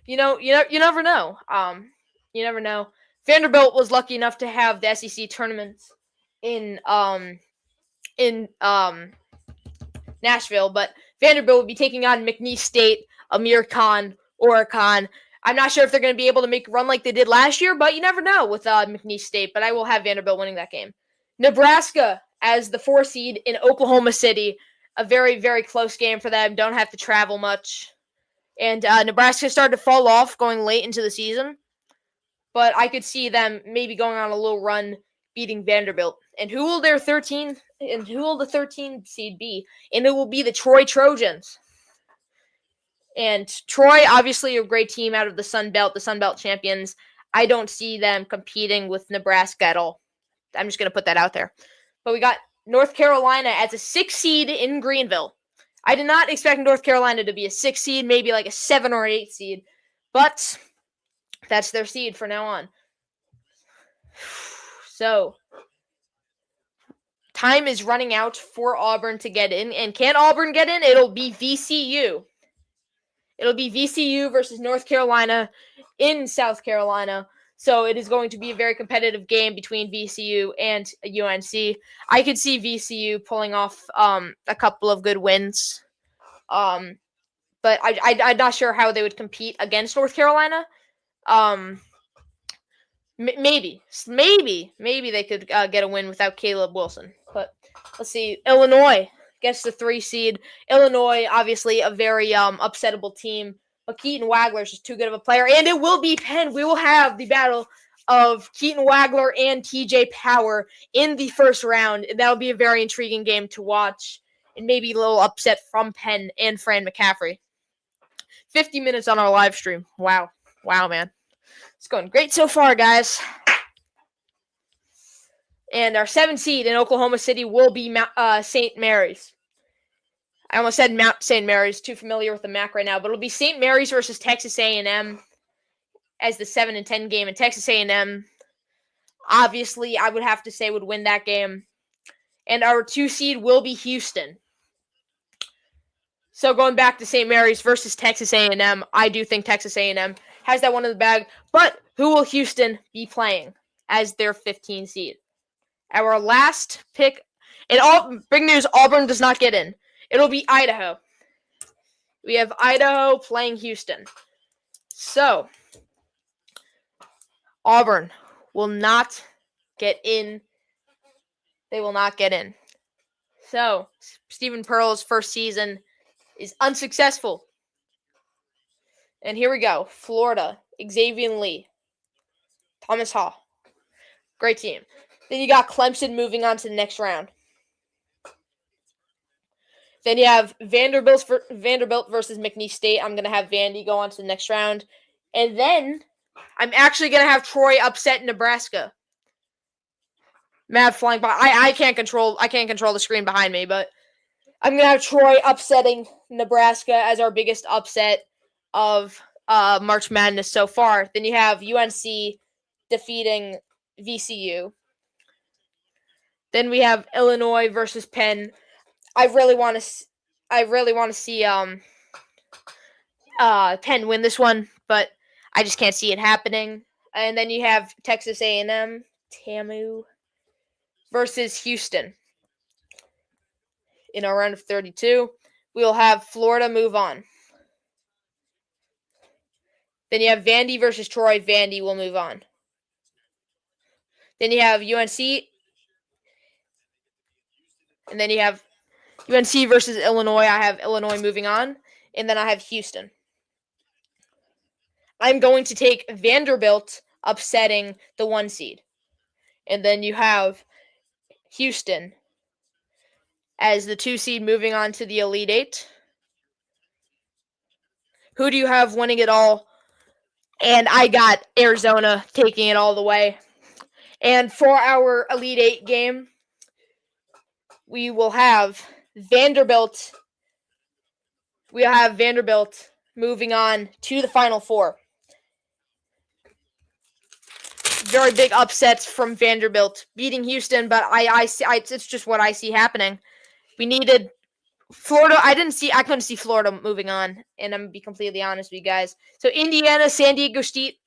Speaker 1: you never know. You never know. Vanderbilt was lucky enough to have the SEC tournaments in Nashville, but Vanderbilt will be taking on McNeese State, Amir Khan, Oricon. I'm not sure if they're going to be able to make a run like they did last year, but you never know with McNeese State. But I will have Vanderbilt winning that game. Nebraska as the 4 seed in Oklahoma City. A very, very close game for them. Don't have to travel much. And Nebraska started to fall off going late into the season. But I could see them maybe going on a little run, beating Vanderbilt. And who will the 13 seed be? And it will be the Troy Trojans. And Troy, obviously a great team out of the Sun Belt champions. I don't see them competing with Nebraska at all. I'm just going to put that out there. But we got North Carolina as a 6 seed in Greenville. I did not expect North Carolina to be a 6 seed, maybe like a 7 or 8 seed. But that's their seed for now on. So, time is running out for Auburn to get in. And can Auburn get in? It'll be VCU. It'll be VCU versus North Carolina in South Carolina. So it is going to be a very competitive game between VCU and UNC. I could see VCU pulling off a couple of good wins. But I'm not sure how they would compete against North Carolina. Maybe they could get a win without Caleb Wilson. But let's see. Illinois gets the 3 seed. Illinois, obviously, a very upsettable team. But Keaton Wagler is just too good of a player. And it will be Penn. We will have the battle of Keaton Wagler and TJ Power in the first round. And that'll be a very intriguing game to watch. And maybe a little upset from Penn and Fran McCaffrey. 50 minutes on our live stream. Wow. Wow, man. It's going great so far, guys. And our 7 seed in Oklahoma City will be St. Mary's. I almost said Mount St. Mary's. Too familiar with the MAC right now. But it'll be St. Mary's versus Texas A&M as the 7 and 10 game. And Texas A&M, obviously, I would have to say would win that game. And our 2 seed will be Houston. So going back to St. Mary's versus Texas A&M, I do think Texas A&M has that one in the bag. But who will Houston be playing as their 15 seed? Our last pick, and big news, Auburn does not get in. It'll be Idaho. We have Idaho playing Houston. So, Auburn will not get in. They will not get in. So, Stephen Pearl's first season is unsuccessful. And here we go. Florida, Xavier Lee, Thomas Hall. Great team. Then you got Clemson moving on to the next round. Then you have Vanderbilt versus McNeese State. I'm going to have Vandy go on to the next round. And then I'm actually going to have Troy upset Nebraska. Mad flying by. I can't control the screen behind me, but I'm going to have Troy upsetting Nebraska as our biggest upset of March Madness so far. Then you have UNC defeating VCU. Then we have Illinois versus Penn. I really want to see Penn win this one, but I just can't see it happening. And then you have Texas A&M, TAMU, versus Houston. In our round of 32, we will have Florida move on. Then you have Vandy versus Troy. Vandy will move on. Then you have UNC. And then you have UNC versus Illinois. I have Illinois moving on. And then I have Houston. I'm going to take Vanderbilt upsetting the 1 seed. And then you have Houston as the 2 seed moving on to the Elite 8. Who do you have winning it all? And I got Arizona taking it all the way. And for our Elite 8 game, we will have Vanderbilt. We'll have Vanderbilt moving on to the Final Four. Very big upsets from Vanderbilt beating Houston, but it's just what I see happening. We needed Florida. I couldn't see Florida moving on, and I'm gonna be completely honest with you guys. So Indiana, San Diego State,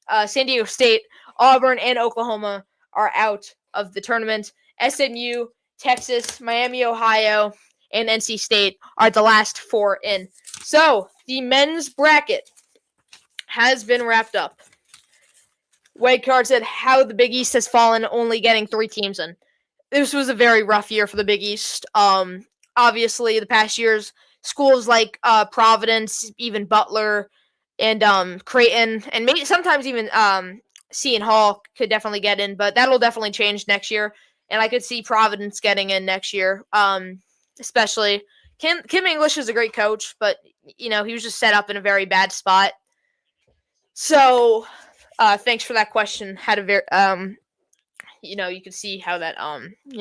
Speaker 1: Auburn, and Oklahoma are out of the tournament. SMU, Texas, Miami, Ohio, and NC State are the last 4 in. So the men's bracket has been wrapped up. White Card said how the Big East has fallen, only getting 3 teams in. This was a very rough year for the Big East. Obviously, the past years, schools like Providence, even Butler, and Creighton, and maybe sometimes even Seton Hall could definitely get in, but that'll definitely change next year. And I could see Providence getting in next year, especially. Kim English is a great coach, but he was just set up in a very bad spot. So, thanks for that question. Had a very you can see how that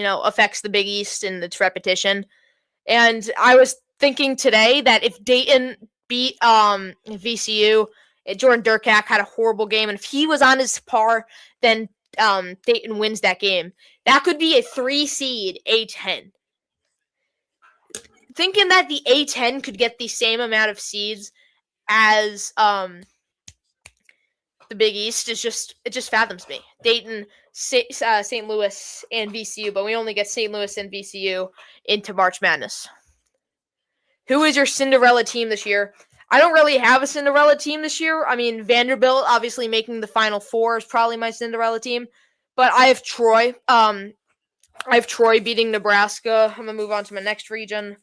Speaker 1: affects the Big East and its repetition. And I was thinking today that if Dayton beat VCU, Jordan Durkak had a horrible game, and if he was on his par, then Dayton wins that game. That could be a 3 seed A10. Thinking that the A10 could get the same amount of seeds as the Big East it just fathoms me. Dayton, St. Louis, and VCU, but we only get St. Louis and VCU into March Madness. Who is your Cinderella team this year? I don't really have a Cinderella team this year. I mean, Vanderbilt obviously making the Final Four is probably my Cinderella team, but I have Troy. I have Troy beating Nebraska. I'm gonna move on to my next region.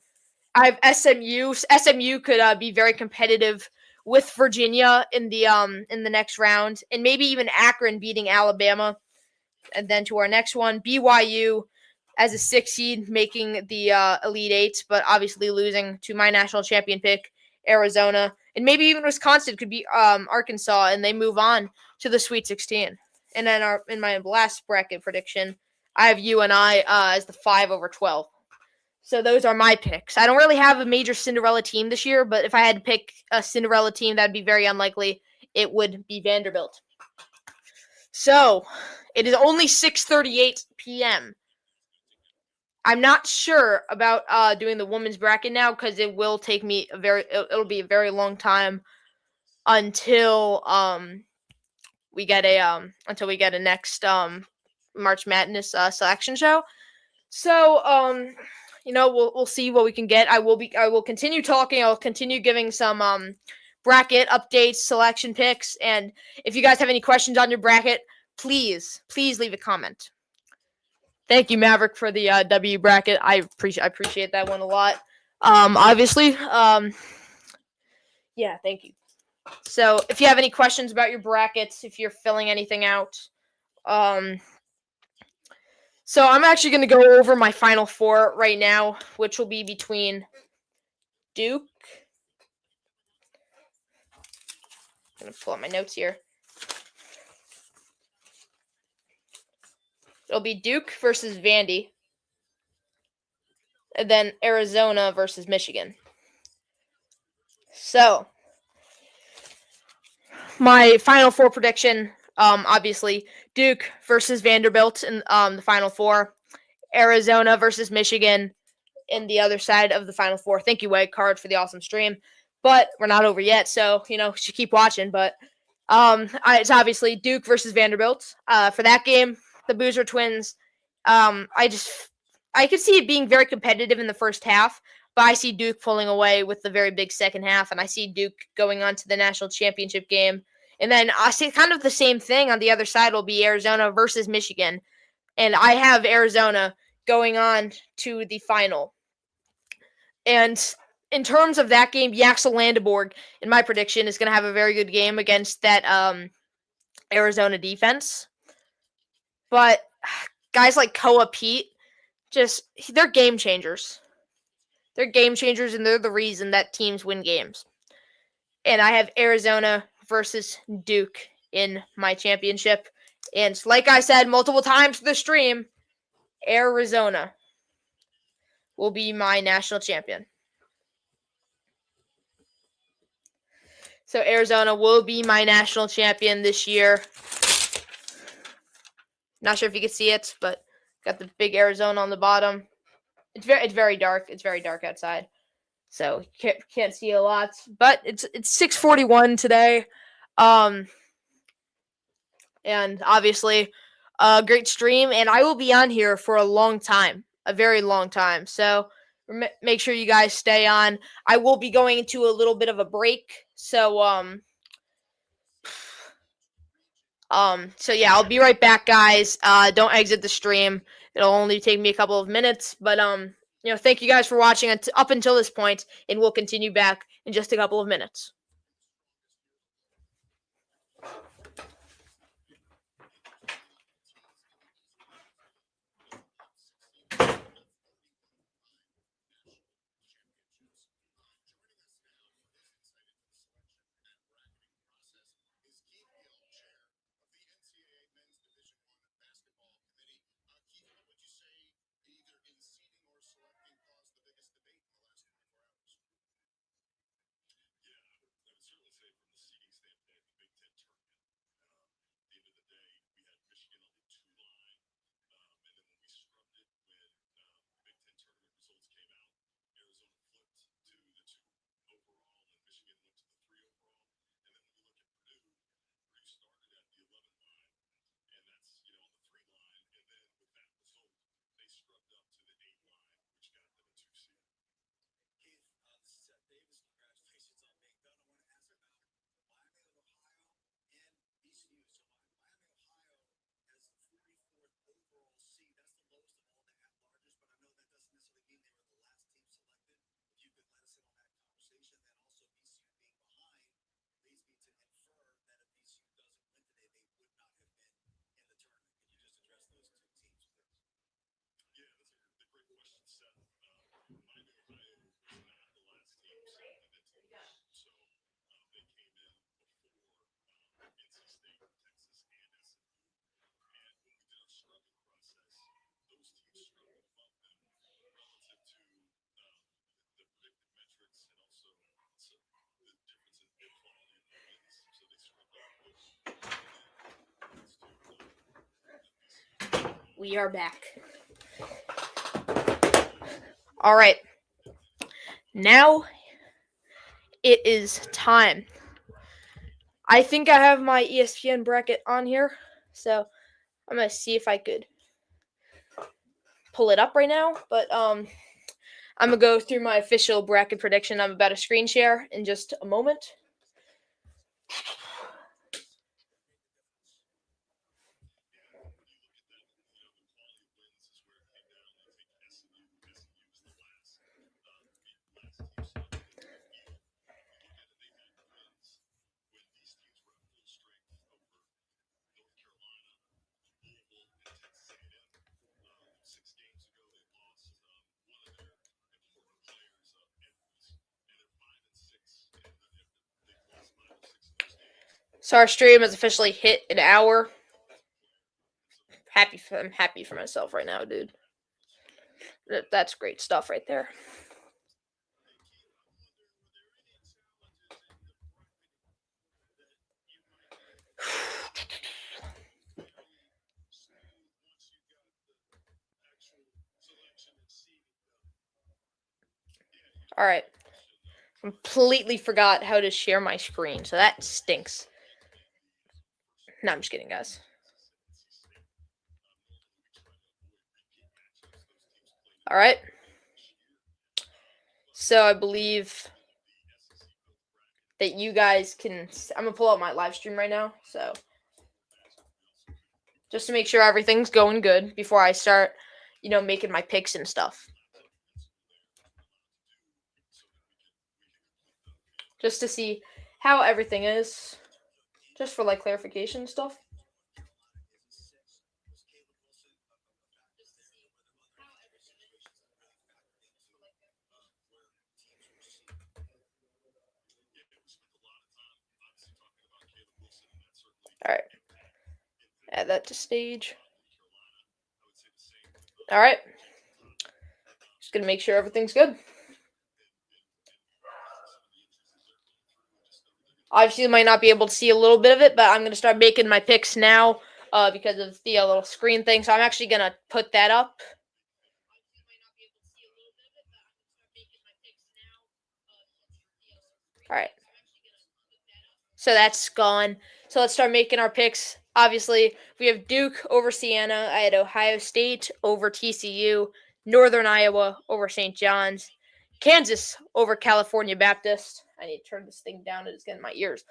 Speaker 1: I have SMU. SMU could be very competitive with Virginia in the next round, and maybe even Akron beating Alabama. And then to our next one, BYU as a 6 seed making the Elite Eight, but obviously losing to my national champion pick, Arizona. And maybe even Wisconsin could be Arkansas, and they move on to the Sweet 16. And then in my last bracket prediction, I have UNI as the 5 over 12. So those are my picks. I don't really have a major Cinderella team this year, but if I had to pick a Cinderella team, that'd be very unlikely. It would be Vanderbilt. So it is only 6:38 p.m. I'm not sure about doing the women's bracket now because it will take me it'll be a very long time until we get a next March Madness selection show. So we'll see what we can get. I will continue talking. I'll continue giving some bracket updates, selection picks, and if you guys have any questions on your bracket, please leave a comment. Thank you, Maverick, for the W bracket. I appreciate that one a lot. Obviously, yeah, thank you. So if you have any questions about your brackets, if you're filling anything out, so I'm actually going to go over my Final Four right now, which will be between Duke. I'm going to pull up my notes here. It'll be Duke versus Vandy. And then Arizona versus Michigan. So, my Final Four prediction, obviously, Duke versus Vanderbilt in the Final Four. Arizona versus Michigan in the other side of the Final Four. Thank you, White Card, for the awesome stream. But we're not over yet, so, should keep watching. But it's obviously Duke versus Vanderbilt. For that game, the Boozer Twins, I could see it being very competitive in the first half, but I see Duke pulling away with the very big second half, and I see Duke going on to the national championship game. And then I see kind of the same thing on the other side will be Arizona versus Michigan. And I have Arizona going on to the final. And in terms of that game, Yaxel Landeborg, in my prediction, is going to have a very good game against that Arizona defense. But guys like Koa Pete, they're game changers. They're game changers, and they're the reason that teams win games. And I have Arizona versus Duke in my championship. And like I said multiple times for the stream, Arizona will be my national champion. So Arizona will be my national champion this year. Not sure if you can see it, but got the big Arizona on the bottom. It's very dark. It's very dark outside, so can't see a lot. But it's 6:41 today, and obviously a great stream. And I will be on here for a long time, a very long time. So make sure you guys stay on. I will be going into a little bit of a break, so yeah, I'll be right back, guys. Don't exit the stream. It'll only take me a couple of minutes, but thank you guys for watching up until this point, and we'll continue back in just a couple of minutes. We are back. All right. Now it is time. I think I have my ESPN bracket on here, so I'm gonna see if I could pull it up right now. But I'm gonna go through my official bracket prediction. I'm about to screen share in just a moment. So our stream has officially hit an hour. I'm happy for myself right now, dude. That's great stuff right there. All right. Completely forgot how to share my screen, so that stinks. No, I'm just kidding, guys. All right. So I believe that you guys can. I'm gonna pull out my live stream right now, so just to make sure everything's going good before I start, making my picks and stuff. Just to see how everything is, just for like clarification stuff. All right. Add that to stage. All right. Just gonna make sure everything's good. Obviously, you might not be able to see a little bit of it, but I'm going to start making my picks now because of the little screen thing. So I'm actually going to put that up. All right. So that's gone. So let's start making our picks. Obviously, we have Duke over Siena. I had Ohio State over TCU. Northern Iowa over St. John's. Kansas over California Baptist. I need to turn this thing down. It's getting in my ears.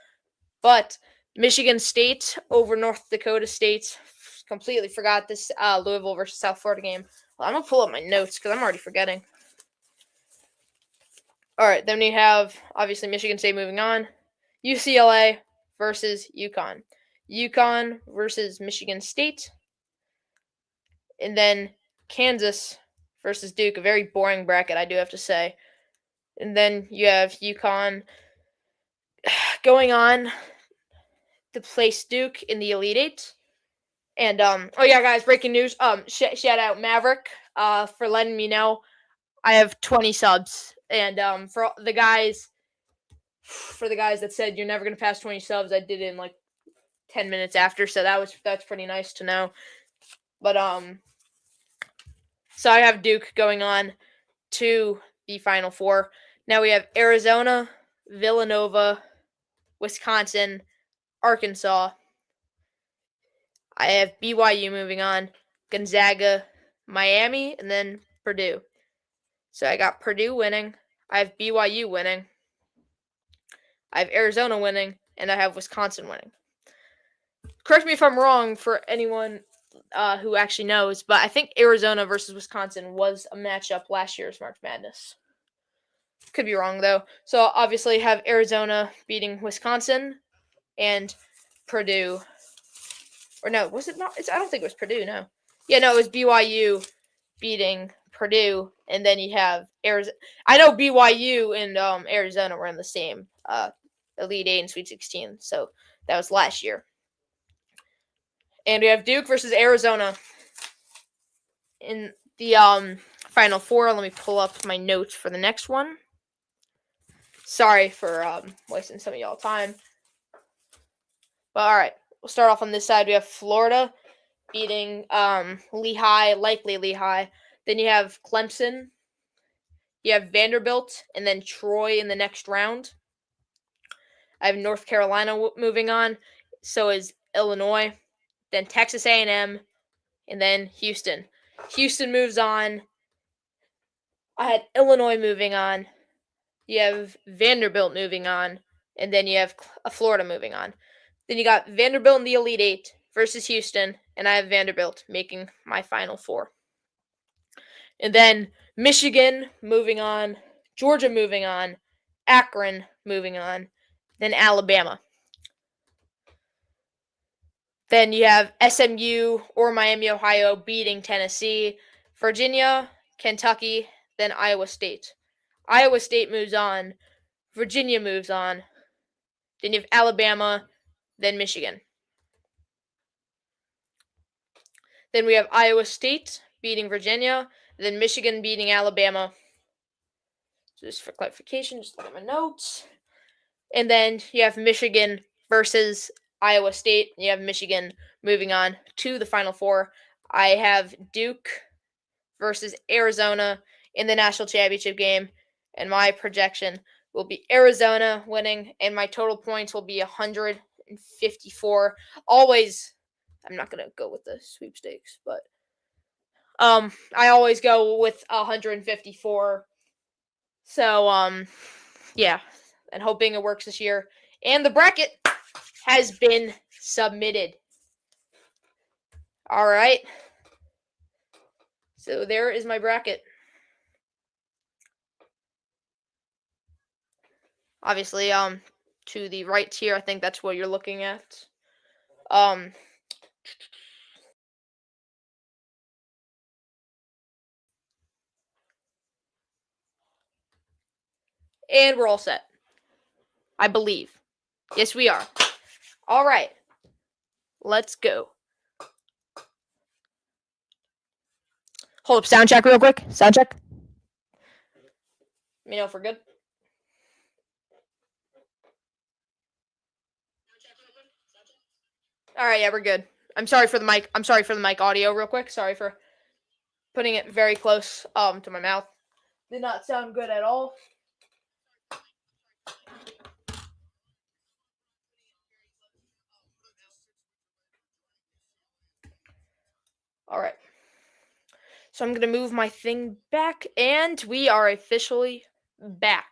Speaker 1: But Michigan State over North Dakota State. Completely forgot this Louisville versus South Florida game. Well, I'm going to pull up my notes because I'm already forgetting. All right, then we have, obviously, Michigan State moving on. UCLA versus UConn. UConn versus Michigan State. And then Kansas versus Duke. A very boring bracket, I do have to say. And then you have UConn going on to place Duke in the Elite Eight. And, oh yeah, guys, breaking news. Shout out Maverick for letting me know I have 20 subs. And for the guys that said you're never going to pass 20 subs, I did it in like 10 minutes after, so that's pretty nice to know. But so I have Duke going on to the Final Four. Now we have Arizona, Villanova, Wisconsin, Arkansas. I have BYU moving on, Gonzaga, Miami, and then Purdue. So I got Purdue winning. I have BYU winning. I have Arizona winning, and I have Wisconsin winning. Correct me if I'm wrong for anyone who actually knows, but I think Arizona versus Wisconsin was a matchup last year's March Madness. Could be wrong, though. So, obviously, have Arizona beating Wisconsin and Purdue. Or no, was it not? I don't think it was Purdue, no. Yeah, no, it was BYU beating Purdue, and then you have Arizona. I know BYU and Arizona were in the same Elite Eight and Sweet 16, so that was last year. And we have Duke versus Arizona in the Final Four. Let me pull up my notes for the next one. Sorry for wasting some of y'all time. But all right, we'll start off on this side. We have Florida beating Lehigh, likely Lehigh. Then you have Clemson. You have Vanderbilt, and then Troy in the next round. I have North Carolina moving on. So is Illinois. Then Texas A&M, and then Houston. Houston moves on. I had Illinois moving on. You have Vanderbilt moving on, and then you have Florida moving on. Then you got Vanderbilt in the Elite Eight versus Houston, and I have Vanderbilt making my Final Four. And then Michigan moving on, Georgia moving on, Akron moving on, then Alabama. Then you have SMU or Miami, Ohio beating Tennessee, Virginia, Kentucky, then Iowa State. Iowa State moves on. Virginia moves on. Then you have Alabama, then Michigan. Then we have Iowa State beating Virginia, then Michigan beating Alabama. So just for clarification, just look at my notes. And then you have Michigan versus Iowa State. You have Michigan moving on to the Final Four. I have Duke versus Arizona in the national championship game, and my projection will be Arizona winning, and my total points will be 154. Always, I'm not going to go with the sweepstakes, but I always go with 154. So, yeah, and hoping it works this year. And the bracket has been submitted. All right. So there is my bracket. Obviously, to the right here, I think that's what you're looking at. And we're all set. I believe. Yes, we are. All right. Let's go. Hold up, sound check real quick. Sound check. Let me know if we're good. All right, yeah, we're good. I'm sorry for the mic. I'm sorry for the mic audio real quick. Sorry for putting it very close to my mouth. Did not sound good at all. All right. So I'm going to move my thing back and we are officially back.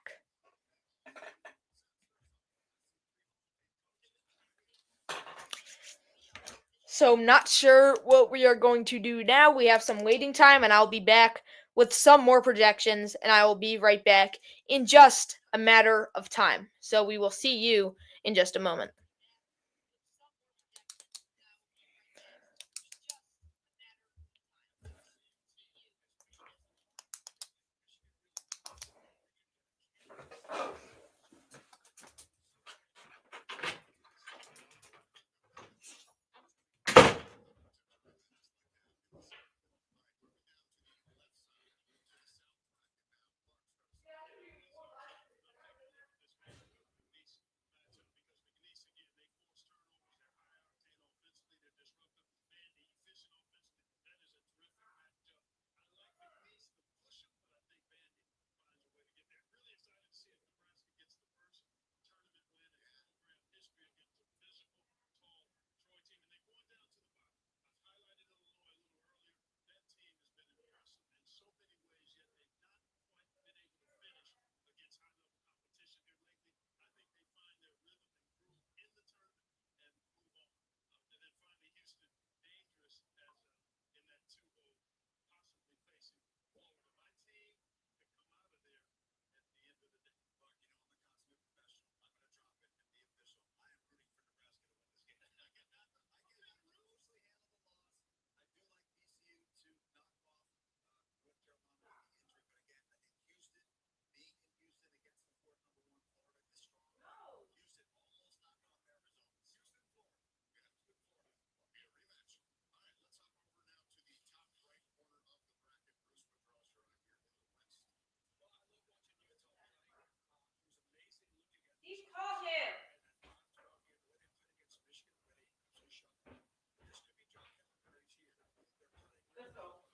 Speaker 1: So I'm not sure what we are going to do now. We have some waiting time and I'll be back with some more projections and I will be right back in just a matter of time. So we will see you in just a moment.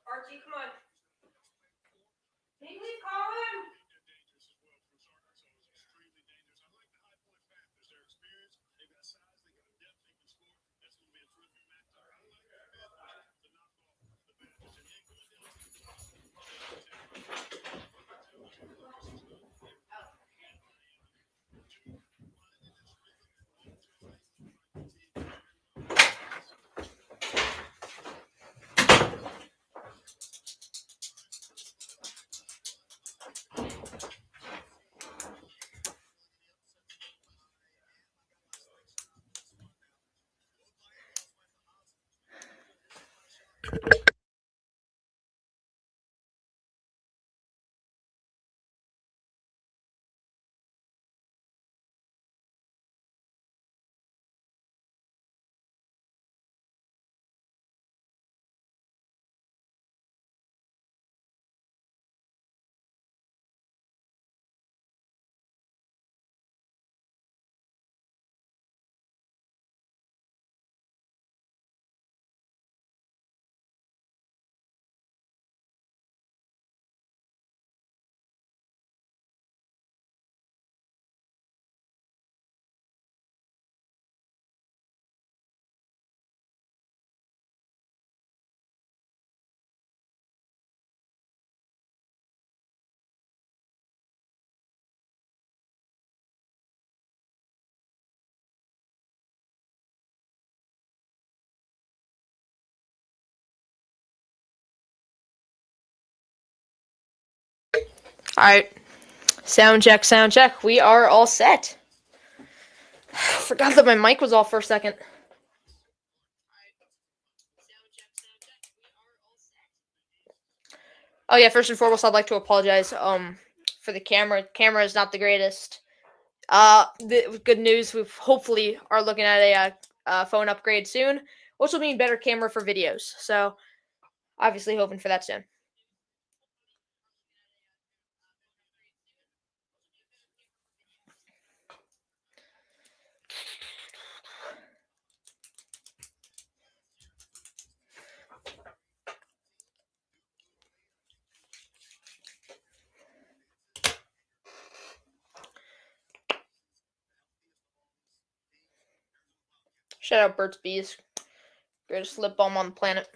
Speaker 1: Archie, come on. Can you please call him? All right. Sound check, sound check. We are all set. Forgot that my mic was off for a second. Oh yeah, first and foremost, I'd like to apologize for the camera. Camera is not the greatest. The good news, we hopefully are looking at a phone upgrade soon, which will mean better camera for videos. So obviously hoping for that soon. Shout out Burt's Bees. Greatest lip balm on the planet.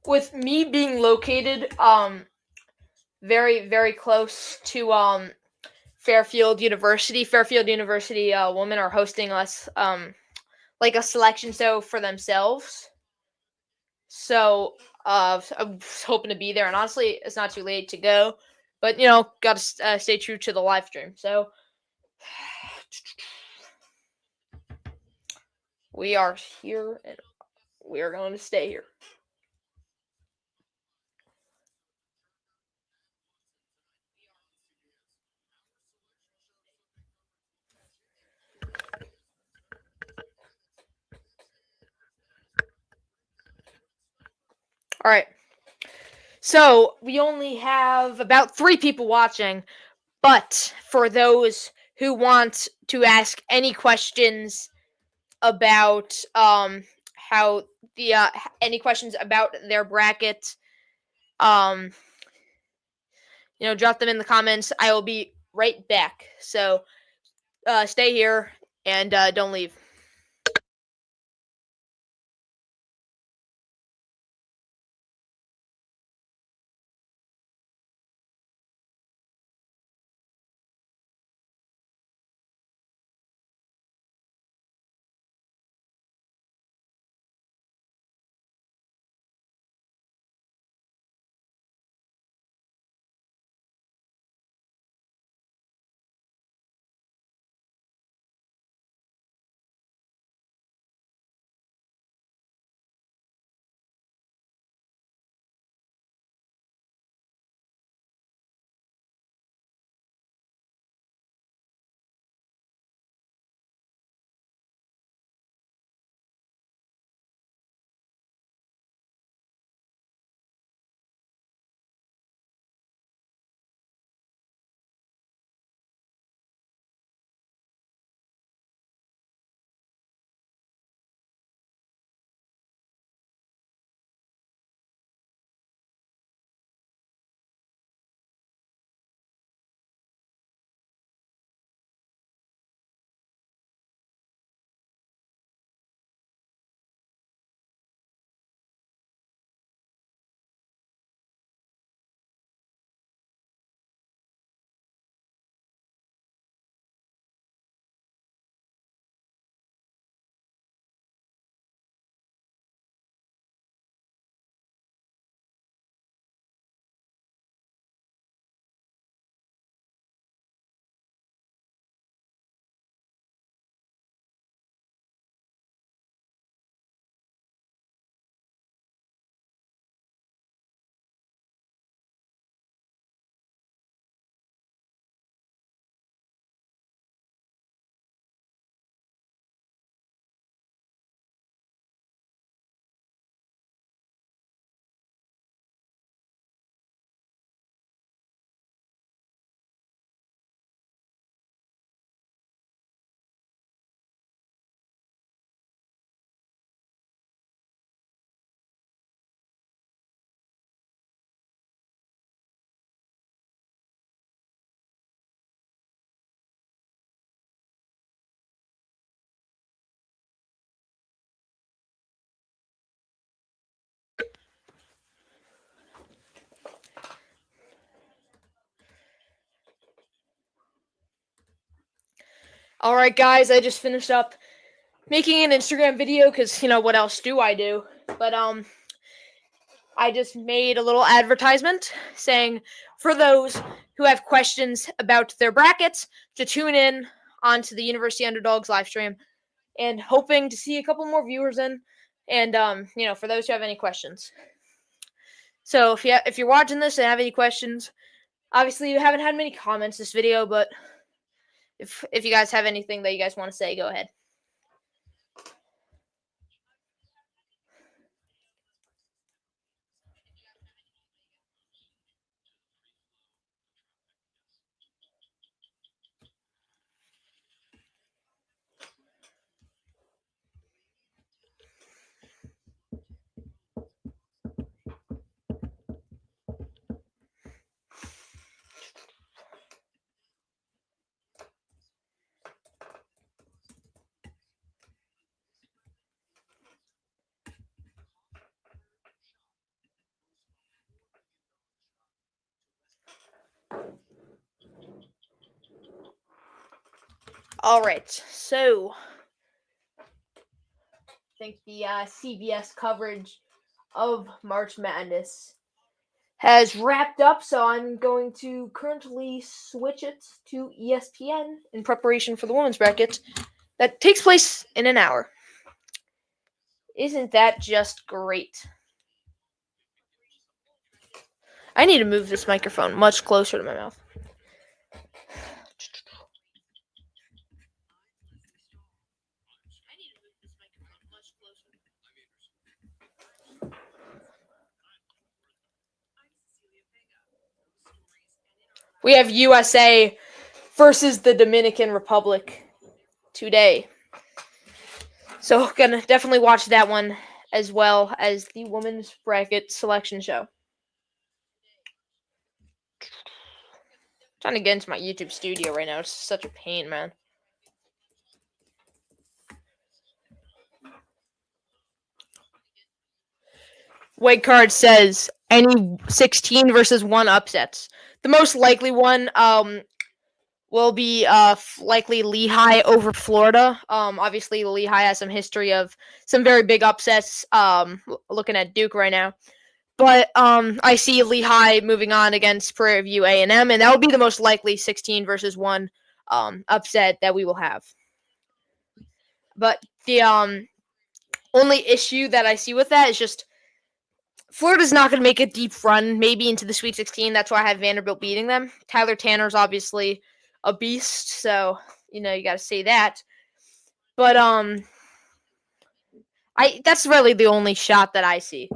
Speaker 1: With me being located very, very close to Fairfield University. Fairfield University women are hosting us like a selection show for themselves. So I was hoping to be there, and honestly, it's not too late to go. But got to stay true to the live stream. So we are here, and we are going to stay here. All right. So we only have about 3 people watching, but for those who want to ask any questions about how the any questions about their bracket, drop them in the comments. I will be right back. So stay here and don't leave. All right, guys, I just finished up making an Instagram video because what else do I do? But I just made a little advertisement saying for those who have questions about their brackets to tune in onto the University Underdogs live stream, and hoping to see a couple more viewers in, and for those who have any questions. So if you're watching this and have any questions, obviously you haven't had many comments this video, but if you guys have anything that you guys want to say, go ahead. All right, so I think the CBS coverage of March Madness has wrapped up, so I'm going to currently switch it to ESPN in preparation for the women's bracket that takes place in an hour. Isn't that just great? I need to move this microphone much closer to my mouth. We have USA versus the Dominican Republic today. So gonna definitely watch that one as well as the women's bracket selection show. Trying to get into my YouTube studio right now. It's such a pain, man. White card says any 16 versus 1 upsets. The most likely one will be likely Lehigh over Florida. Obviously Lehigh has some history of some very big upsets. Looking at Duke right now. But I see Lehigh moving on against Prairie View A&M, and that would be the most likely 16 versus 1 upset that we will have. But the only issue that I see with that is just Florida's not going to make a deep run, maybe into the Sweet 16. That's why I have Vanderbilt beating them. Tyler Tanner's obviously a beast, so you got to say that. But that's really the only shot that I see.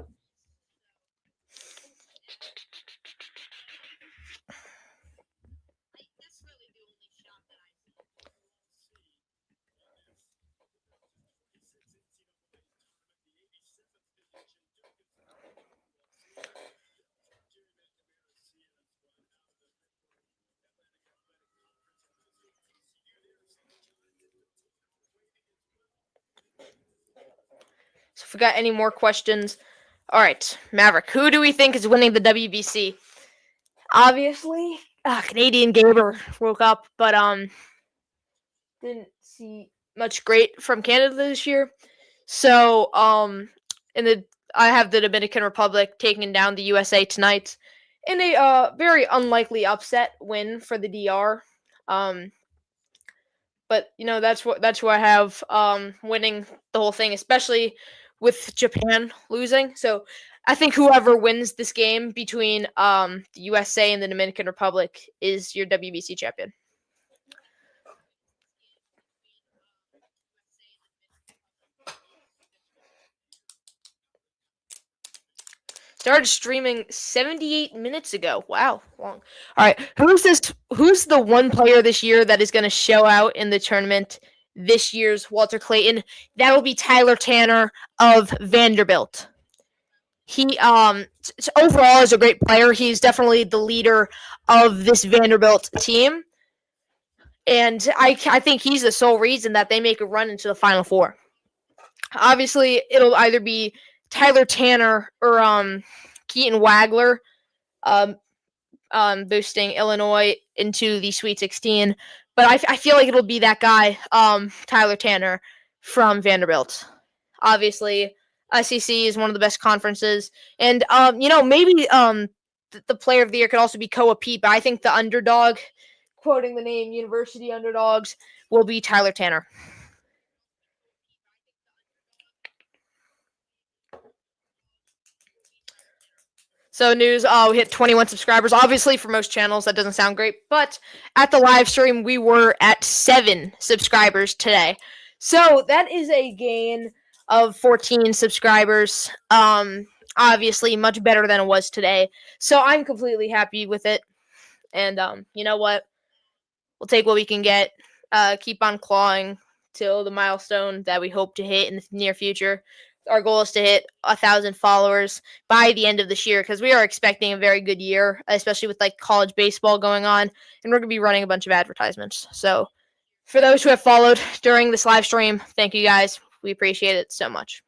Speaker 1: So if we got any more questions, all right, Maverick, who do we think is winning the WBC? Obviously, Canadian Gaber woke up, but didn't see much great from Canada this year. So I have the Dominican Republic taking down the USA tonight in a very unlikely upset win for the DR. But that's who I have winning the whole thing, especially with Japan losing. So I think whoever wins this game between the USA and the Dominican Republic is your WBC champion. Started streaming 78 minutes ago. Wow, long. All right, who's the one player this year that is going to show out in the tournament this year's Walter Clayton? That will be Tyler Tanner of Vanderbilt. He overall is a great player. He's definitely the leader of this Vanderbilt team. And I think he's the sole reason that they make a run into the Final Four. Obviously, it'll either be Tyler Tanner or Keaton Wagler boosting Illinois into the Sweet 16. But I feel like it'll be that guy, Tyler Tanner from Vanderbilt. Obviously, SEC is one of the best conferences. And, maybe the player of the year could also be Koa Pete, but I think the underdog, quoting the name University Underdogs, will be Tyler Tanner. So news, we hit 21 subscribers. Obviously, for most channels, that doesn't sound great. But at the live stream, we were at 7 subscribers today. So that is a gain of 14 subscribers. Obviously, much better than it was today. So I'm completely happy with it. And you know what? We'll take what we can get. Keep on clawing till the milestone that we hope to hit in the near future. Our goal is to hit 1,000 followers by the end of this year because we are expecting a very good year, especially with like college baseball going on, and we're going to be running a bunch of advertisements. So for those who have followed during this live stream, thank you guys. We appreciate it so much.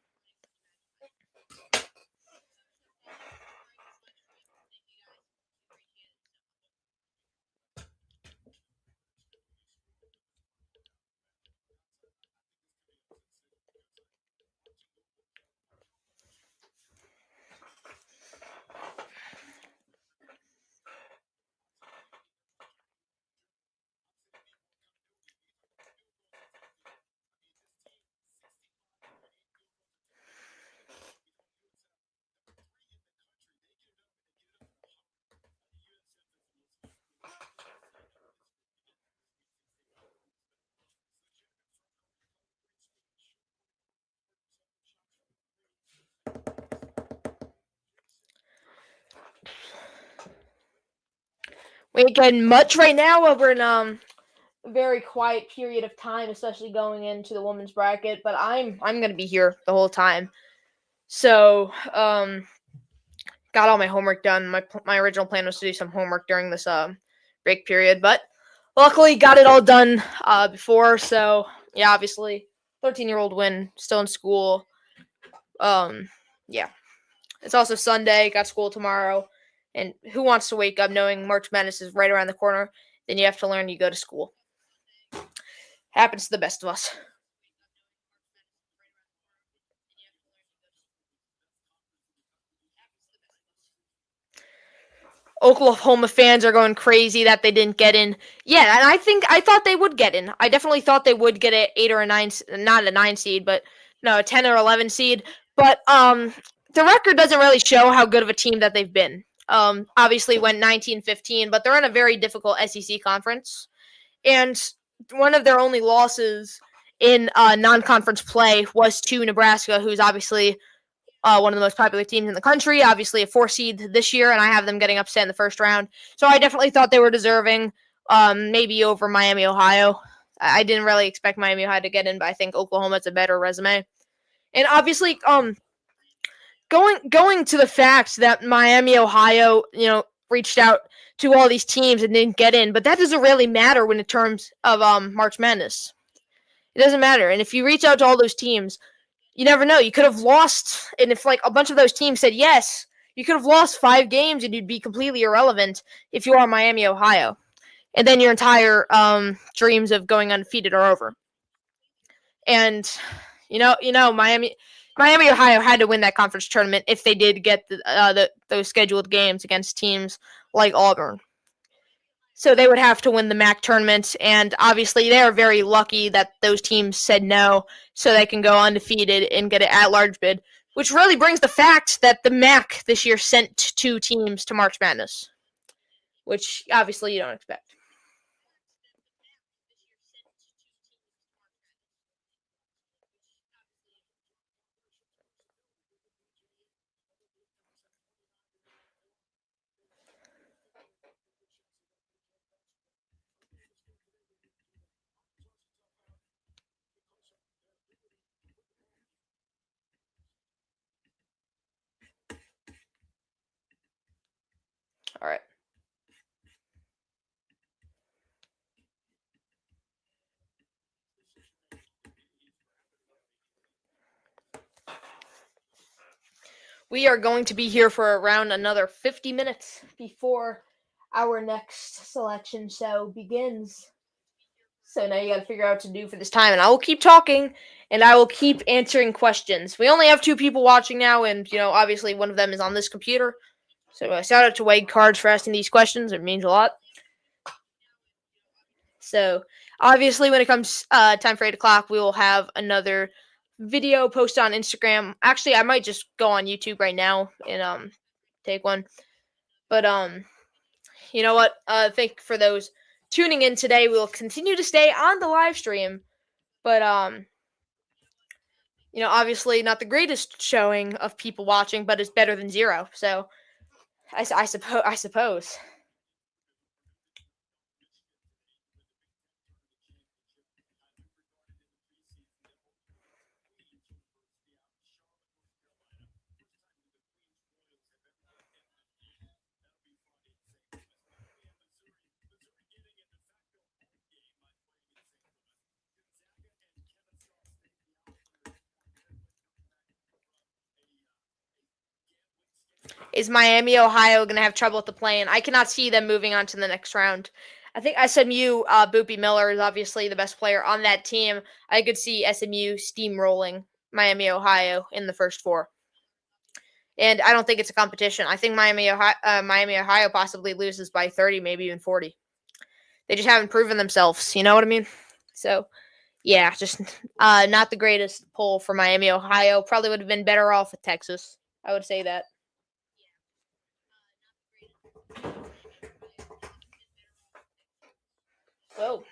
Speaker 1: We ain't getting much right now. We're in a very quiet period of time, especially going into the women's bracket. But I'm gonna be here the whole time. So got all my homework done. My original plan was to do some homework during this break period, but luckily got it all done before. So yeah, obviously, 13-year-old Wynn still in school. Yeah, it's also Sunday. Got school tomorrow, and who wants to wake up knowing March Madness is right around the corner? Then you have to learn. You go to school. Happens to the best of us. Oklahoma fans are going crazy that they didn't get in. Yeah, and I thought they would get in. I definitely thought they would get an 8 or a 9, not a 9 seed, but no, a 10 or 11 seed. But the record doesn't really show how good of a team that they've been. Obviously went 19-15, but they're in a very difficult SEC conference, and one of their only losses in non-conference play was to Nebraska, who's obviously one of the most popular teams in the country, obviously a 4 seed this year, and I have them getting upset in the first round. So I definitely thought they were deserving, maybe over Miami, Ohio. I didn't really expect Miami, Ohio to get in, but I think Oklahoma's a better resume. And obviously, going to the fact that Miami, Ohio, reached out to all these teams and didn't get in, but that doesn't really matter when in terms of March Madness. It doesn't matter. And if you reach out to all those teams, you never know. You could have lost, and if like a bunch of those teams said yes, you could have lost 5 games, and you'd be completely irrelevant if you are Miami, Ohio, and then your entire dreams of going undefeated are over. And Miami, Ohio had to win that conference tournament if they did get those scheduled games against teams like Auburn. So they would have to win the MAC tournament, and obviously they are very lucky that those teams said no, so they can go undefeated and get an at-large bid, which really brings the fact that the MAC this year sent 2 teams to March Madness, which obviously you don't expect. All right. We are going to be here for around another 50 minutes before our next selection show begins. So now you got to figure out what to do for this time, and I will keep talking, and I will keep answering questions. We only have 2 people watching now, and obviously one of them is on this computer. So shout out to Wade Cards for asking these questions. It means a lot. So obviously, when it comes time for 8 o'clock, we will have another video posted on Instagram. Actually, I might just go on YouTube right now and take one. But you know what? Thank you for those tuning in today. We'll continue to stay on the live stream, but obviously not the greatest showing of people watching, but it's better than 0. So I suppose. Is Miami, Ohio going to have trouble with the play-in? I cannot see them moving on to the next round. I think SMU, Boopy Miller is obviously the best player on that team. I could see SMU steamrolling Miami, Ohio in the first 4. And I don't think it's a competition. I think Miami, Ohio possibly loses by 30, maybe even 40. They just haven't proven themselves. You know what I mean? So, yeah, just not the greatest poll for Miami, Ohio. Probably would have been better off with Texas. I would say that. Whoa.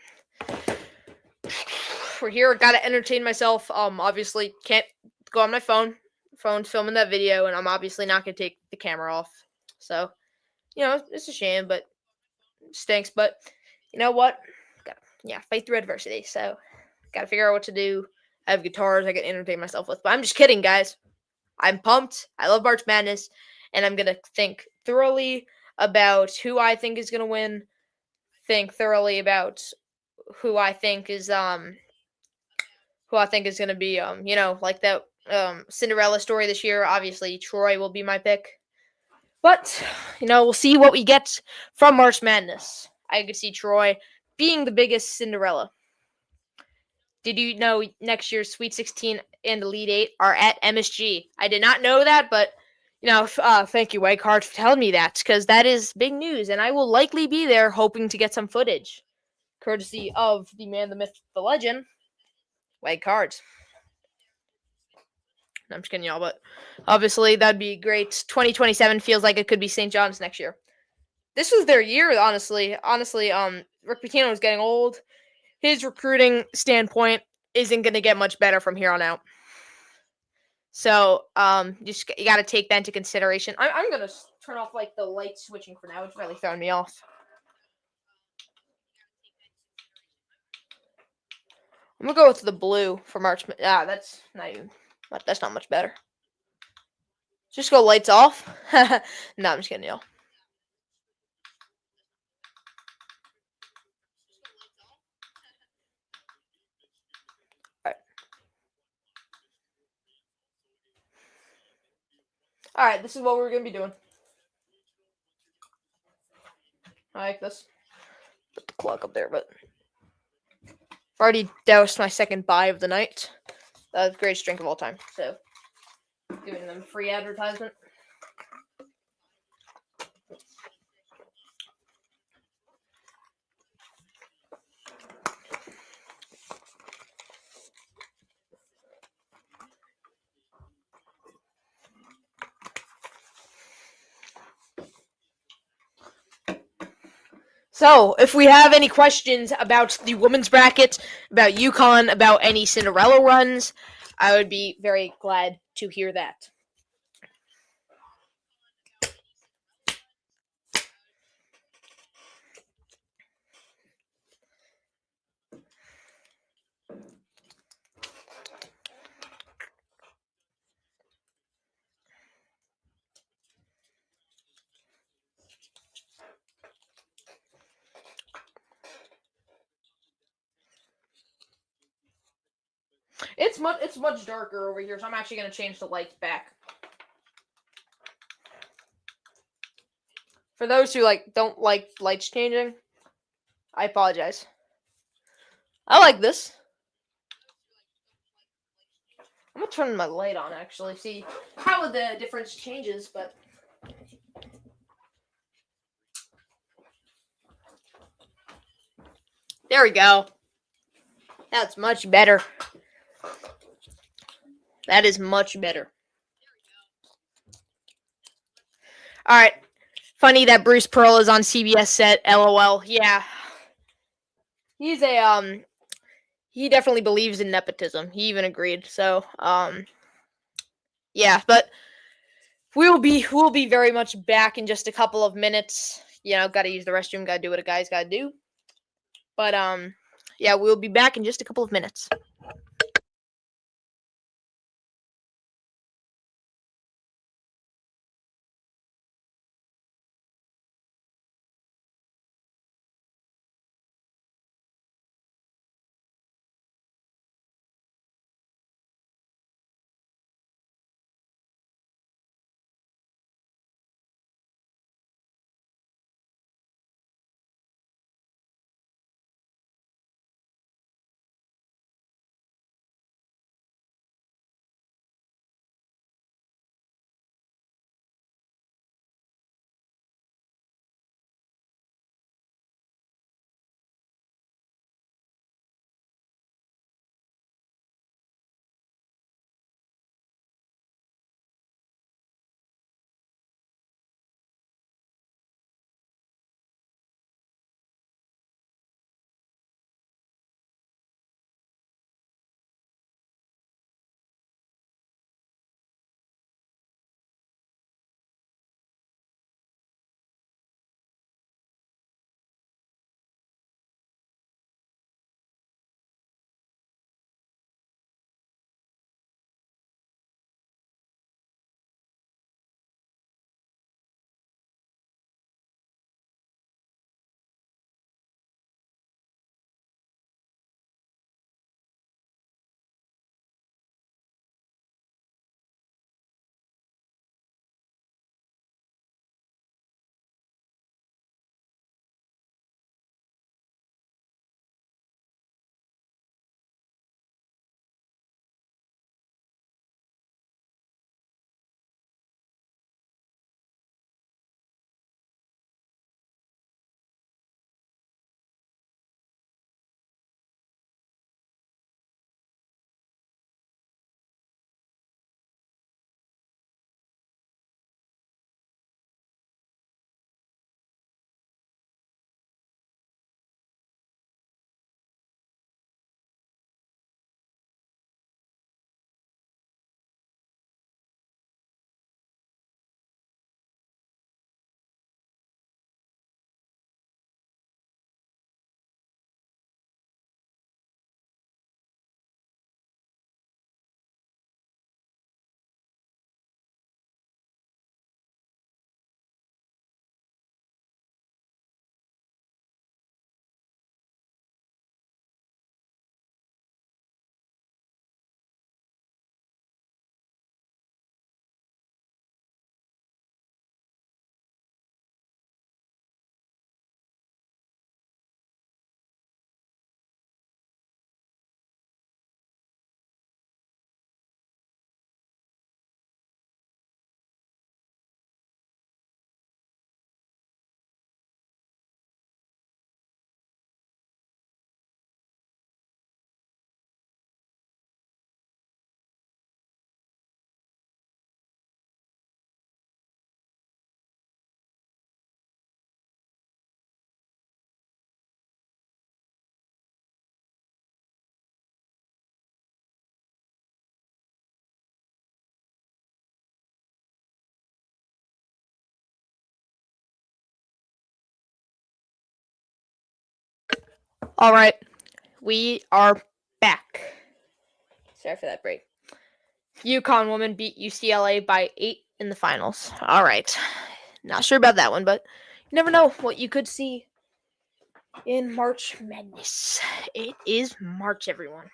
Speaker 1: We're here. Gotta entertain myself. Obviously can't go on my phone. Phone's filming that video, and I'm obviously not gonna take the camera off. So, it's a shame, but stinks, but you know what? Fight through adversity. So, gotta figure out what to do. I have guitars I can entertain myself with, but I'm just kidding, guys. I'm pumped. I love March Madness, and I'm gonna think thoroughly about who I think is gonna win. Think thoroughly about who I think is gonna be like that Cinderella story this year. Obviously, Troy will be my pick, but we'll see what we get from March Madness. I could see Troy being the biggest Cinderella. Did you know next year's Sweet 16 and Elite 8 are at MSG? I did not know that, but thank you, White Card, for telling me that, because that is big news, and I will likely be there hoping to get some footage, courtesy of the man, the myth, the legend, White Cards. No, I'm just kidding, y'all, but obviously that'd be great. 2027 feels like it could be St. John's next year. This was their year, honestly. Rick Pitino is getting old. His recruiting standpoint isn't going to get much better from here on out. So, you got to take that into consideration. I'm going to turn off, the light switching for now. It's really throwing me off. I'm going to go with the blue for March. That's not much better. Just go lights off. No, I'm just kidding, y'all. All right, this is what we're going to be doing. I like this. Put the clock up there, but I've already doused my second buy of the night. That was the greatest drink of all time. So, giving them free advertisement. So, if we have any questions about the women's bracket, about UConn, about any Cinderella runs, I would be very glad to hear that. It's much darker over here, so I'm actually gonna change the lights back. For those who don't like lights changing, I apologize. I like this. I'm gonna turn my light on actually, see how the difference changes, but there we go. That's much better. That is much better. All right. Funny that Bruce Pearl is on CBS set. LOL. Yeah. He's he definitely believes in nepotism. He even agreed. So, yeah, but we'll be very much back in just a couple of minutes. Got to use the restroom, got to do what a guy's got to do. But yeah, we'll be back in just a couple of minutes. All right, we are back. Sorry for that break. UConn women beat UCLA by 8 in the finals. All right. Not sure about that one, but you never know what you could see in March Madness. It is March, everyone.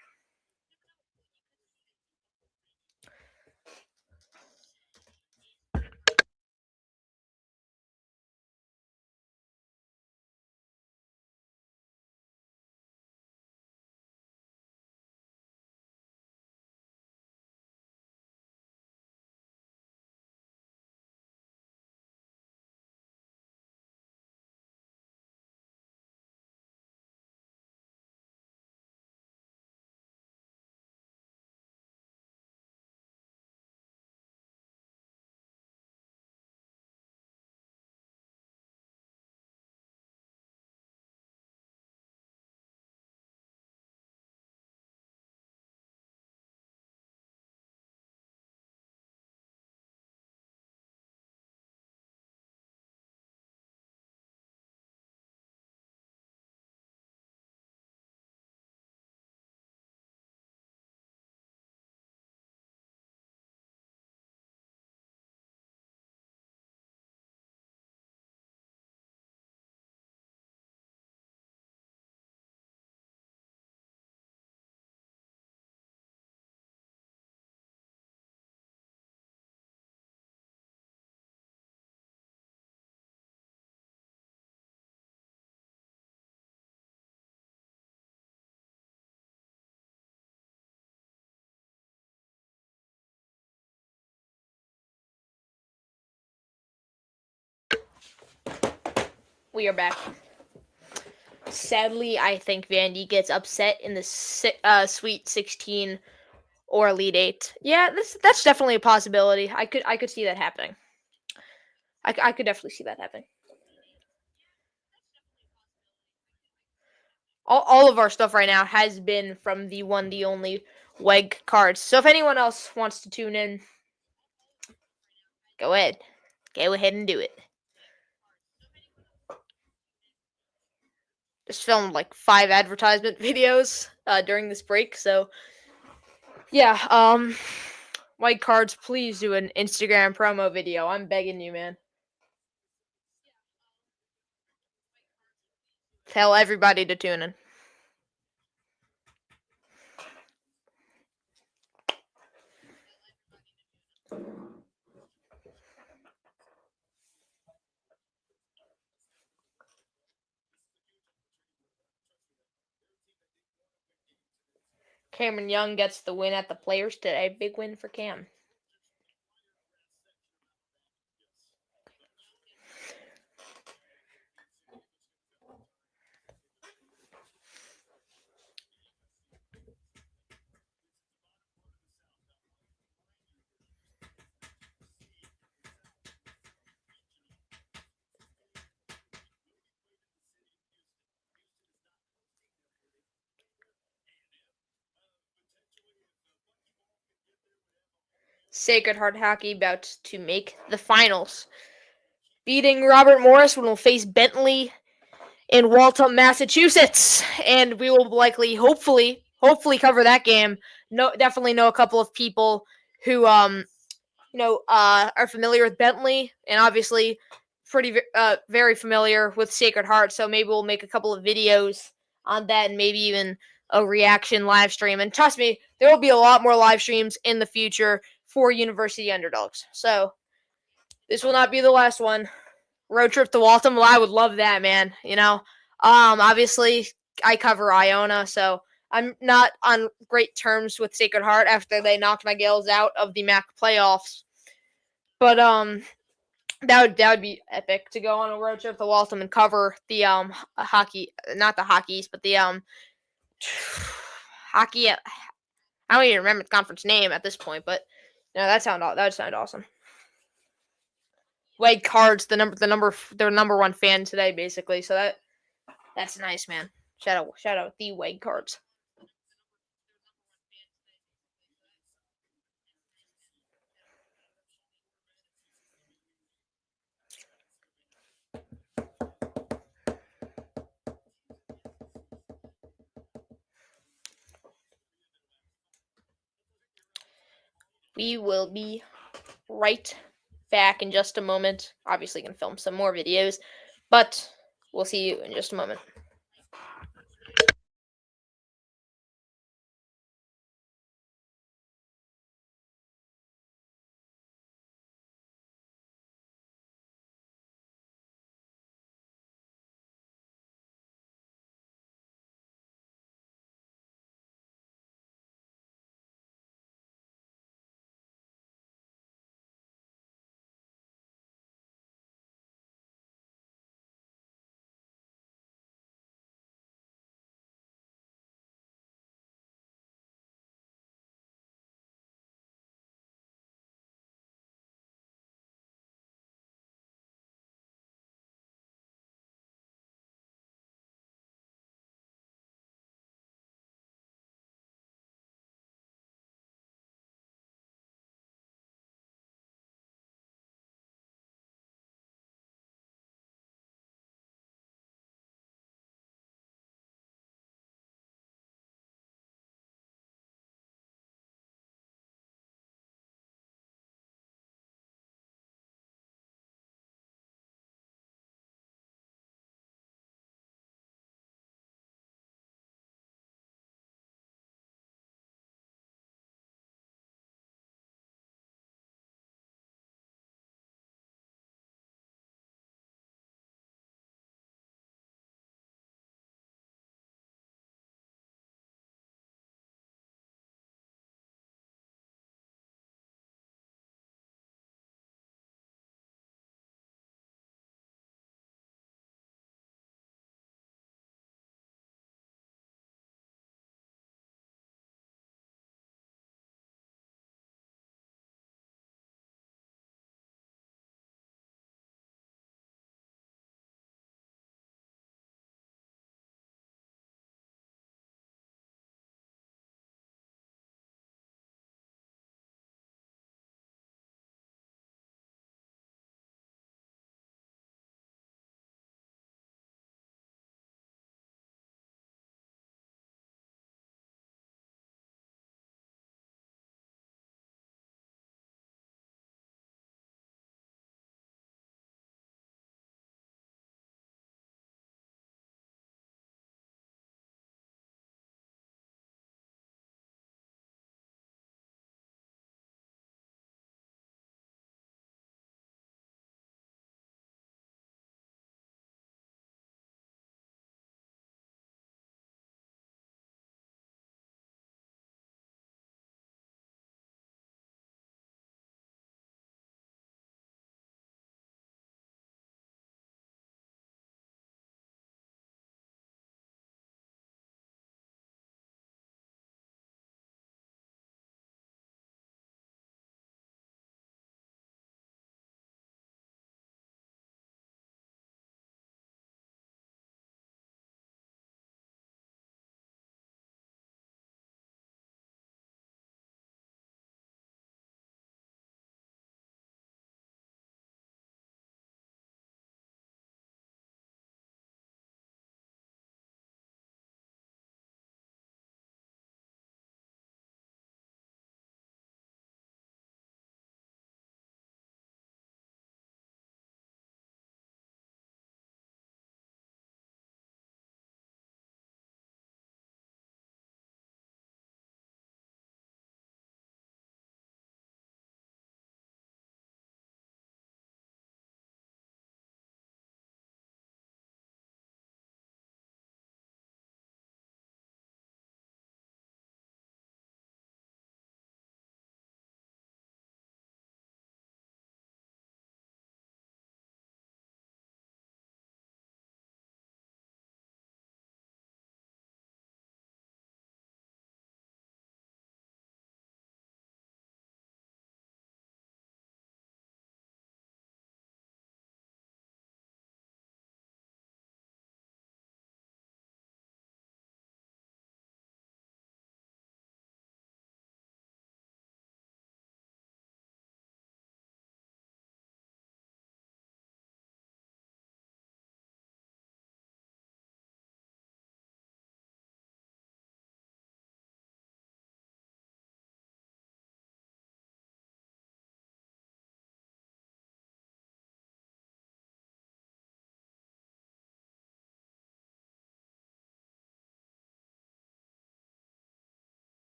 Speaker 1: We are back. Sadly, I think Vandy gets upset in the Sweet 16 or Elite 8. Yeah, that's definitely a possibility. I could see that happening. I could definitely see that happening. All of our stuff right now has been from the one, the only WEG cards. So if anyone else wants to tune in, go ahead. Go ahead and do it. Just filmed like 5 advertisement videos during this break. So yeah, WEG cards, please do an Instagram promo video. I'm begging you, man. Tell everybody to tune in. Cameron Young gets the win at the Players today. Big win for Cam. Sacred Heart Hockey about to make the finals. Beating Robert Morris when we'll face Bentley in Waltham, Massachusetts, and we will likely, hopefully cover that game. Definitely know a couple of people who are familiar with Bentley, and obviously very familiar with Sacred Heart. So maybe we'll make a couple of videos on that, and maybe even a reaction live stream. And trust me, there will be a lot more live streams in the future for University Underdogs. So this will not be the last one. Road trip to Waltham. Well, I would love that, man. Obviously I cover Iona, so I'm not on great terms with Sacred Heart after they knocked my Gales out of the MAC playoffs. But that would be epic to go on a road trip to Waltham and cover the hockey, not the hockeys, but the hockey. I don't even remember the conference name at this point, but that would sound awesome. Wade Cards, their number one fan today, basically. So that's nice, man. Shout out the Wade Cards. We will be right back in just a moment. Obviously, going to film some more videos, but we'll see you in just a moment.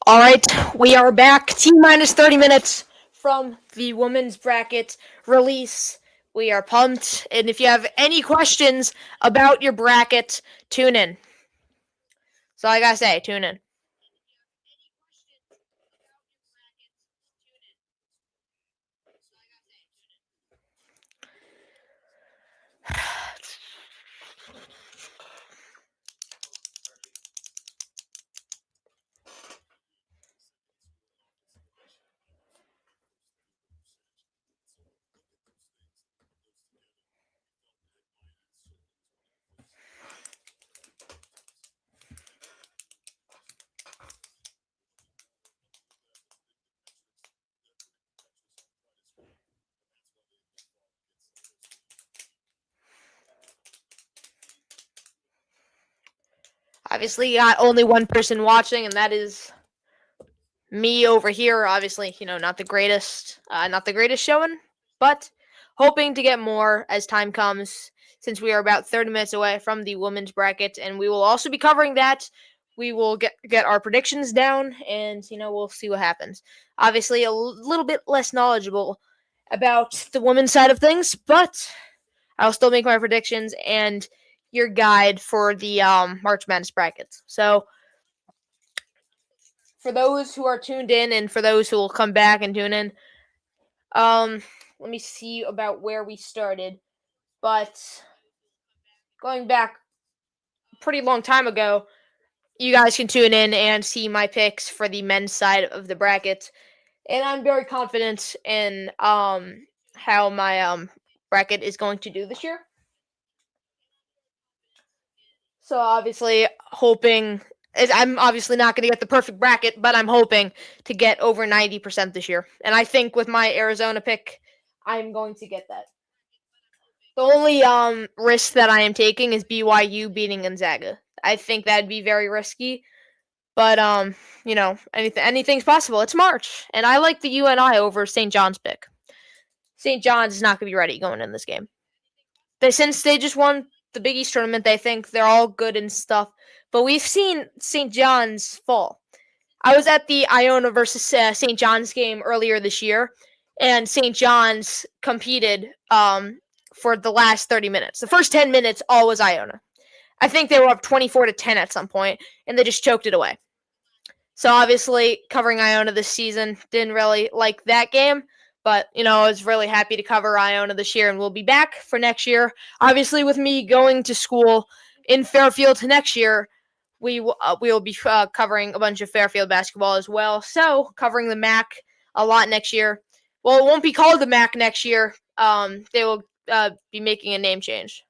Speaker 1: All right, we are back. T minus 30 minutes from the women's bracket release. We are pumped. And if you have any questions about your bracket, tune in. So I gotta say, tune in. Obviously, you got only one person watching, and that is me over here. Obviously, not the greatest showing, but hoping to get more as time comes. Since we are about 30 minutes away from the women's bracket, and we will also be covering that. We will get our predictions down, and we'll see what happens. Obviously, a little bit less knowledgeable about the women's side of things, but I'll still make my predictions and your guide for the March Madness brackets. So for those who are tuned in and for those who will come back and tune in, let me see about where we started. But going back a pretty long time ago, you guys can tune in and see my picks for the men's side of the bracket. And I'm very confident in how my bracket is going to do this year. So obviously hoping I'm obviously not going to get the perfect bracket, but I'm hoping to get over 90% this year. And I think with my Arizona pick, I'm going to get that. The only risk that I am taking is BYU beating Gonzaga. I think that'd be very risky, but anything's possible. It's March, and I like the UNI over St. John's pick. St. John's is not going to be ready going in this game. Since they just won the Big East tournament, they think they're all good and stuff. But we've seen St. John's fall. I was at the Iona versus St. John's game earlier this year, and St. John's competed for the last 30 minutes. The first 10 minutes, all was Iona. I think they were up 24-10 at some point, and they just choked it away. So obviously, covering Iona this season, didn't really like that game. But, I was really happy to cover Iona this year, and we'll be back for next year. Obviously, with me going to school in Fairfield next year, we will be covering a bunch of Fairfield basketball as well. So, covering the MAC a lot next year. Well, it won't be called the MAC next year. They will be making a name change.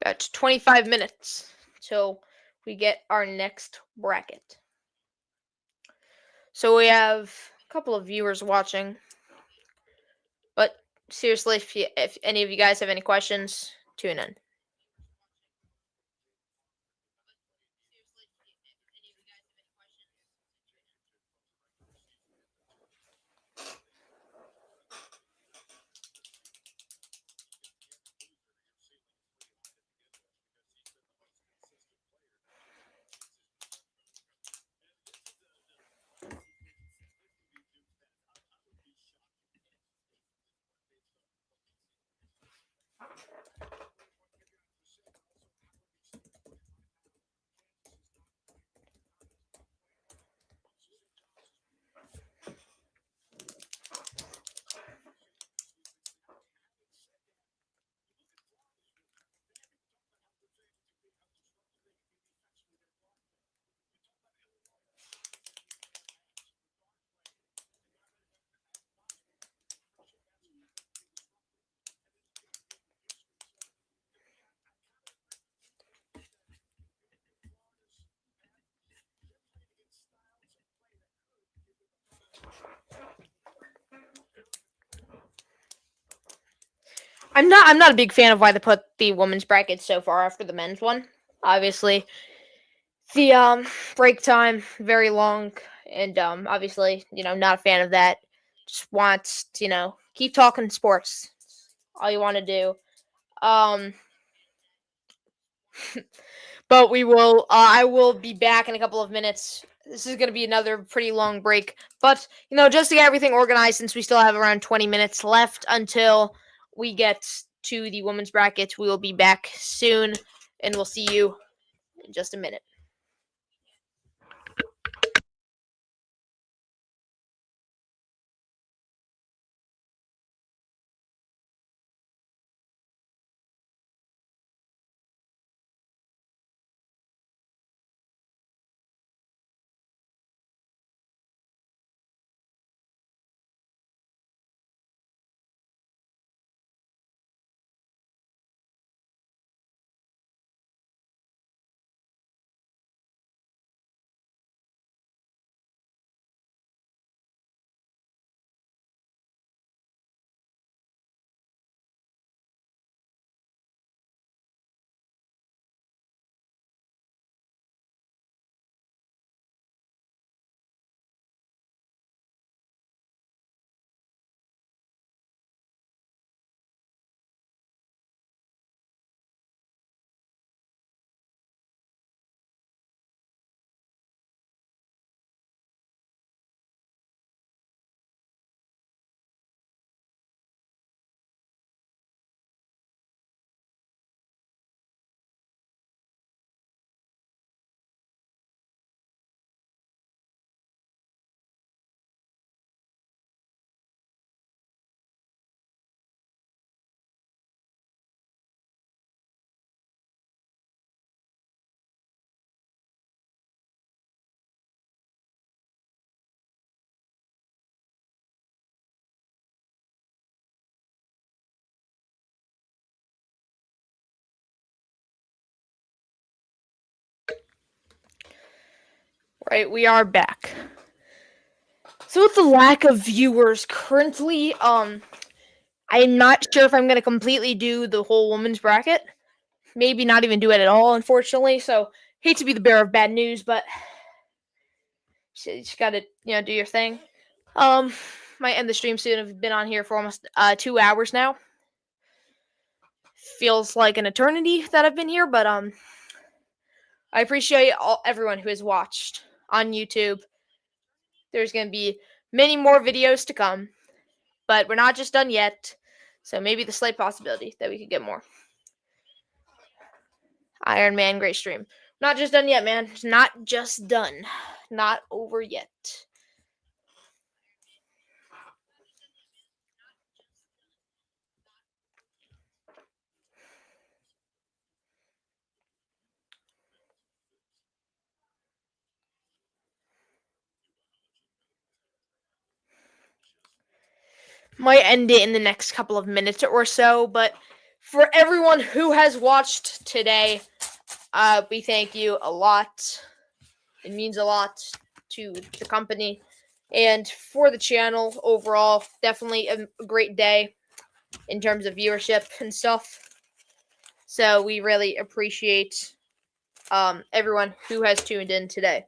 Speaker 1: About 25 minutes till we get our next bracket. So we have a couple of viewers watching. But seriously, if any of you guys have any questions, tune in. I'm not a big fan of why they put the women's bracket so far after the men's one. Obviously, the break time very long, and obviously, not a fan of that. Just want to, keep talking sports. All you want to do. Um, but we will. I will be back in a couple of minutes. This is going to be another pretty long break, but just to get everything organized, since we still have around 20 minutes left until we get to the women's bracket, we will be back soon, and we'll see you in just a minute. Right, we are back. So with the lack of viewers currently, I'm not sure if I'm gonna completely do the whole women's bracket. Maybe not even do it at all, unfortunately. So hate to be the bearer of bad news, but you just gotta do your thing. Might end the stream soon. I've been on here for almost 2 hours now. Feels like an eternity that I've been here, but I appreciate everyone who has watched on YouTube. There's gonna be many more videos to come, but we're not just done yet. So maybe the slight possibility that we could get more. Iron Man, great stream. Not just done yet, man. It's not just done. Not over yet. Might end it in the next couple of minutes or so, but for everyone who has watched today, we thank you a lot. It means a lot to the company and for the channel overall. Definitely a great day in terms of viewership and stuff. So we really appreciate everyone who has tuned in today.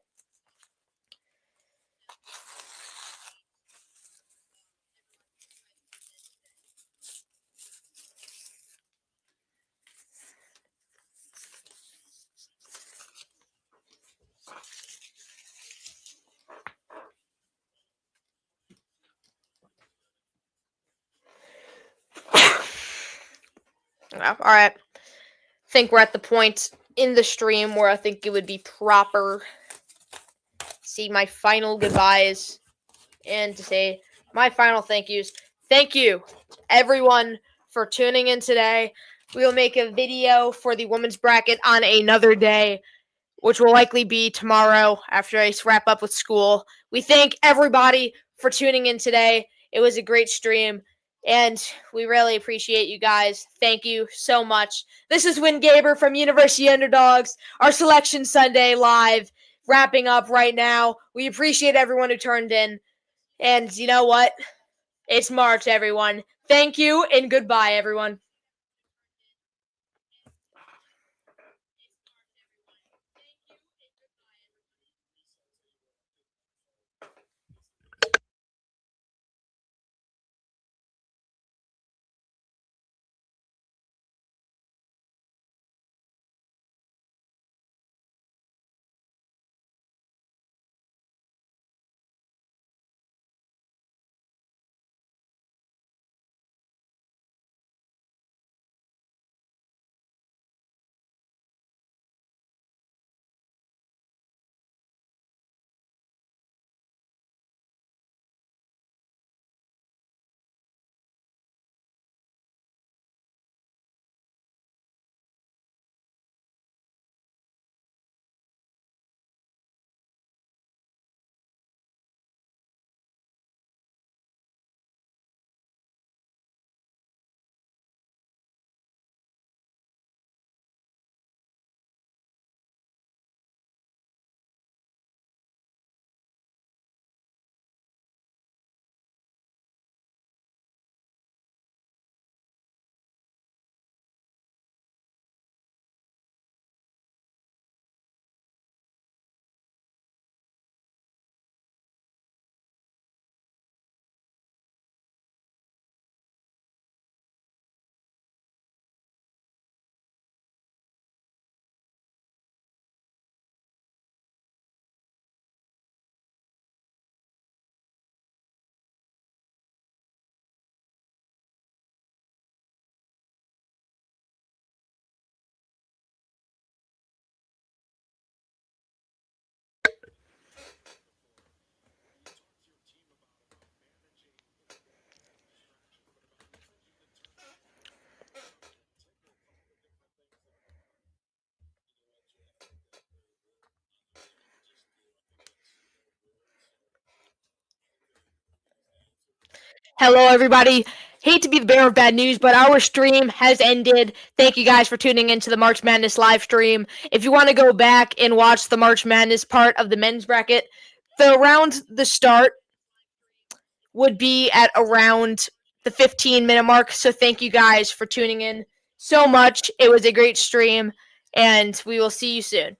Speaker 1: All right. I think we're at the point in the stream where I think it would be proper to see my final goodbyes and to say my final thank yous. Thank you, everyone, for tuning in today. We will make a video for the women's bracket on another day, which will likely be tomorrow after I wrap up with school. We thank everybody for tuning in today. It was a great stream, and we really appreciate you guys. Thank you so much. This is Wynn Gaber from University Underdogs, our Selection Sunday live, wrapping up right now. We appreciate everyone who turned in, and you know what? It's March, everyone. Thank you, and goodbye, everyone. Hello, everybody. Hate to be the bearer of bad news, but our stream has ended. Thank you guys for tuning into the March Madness live stream. If you want to go back and watch the March Madness part of the men's bracket, the start would be at around the 15-minute mark. So thank you guys for tuning in so much. It was a great stream, and we will see you soon.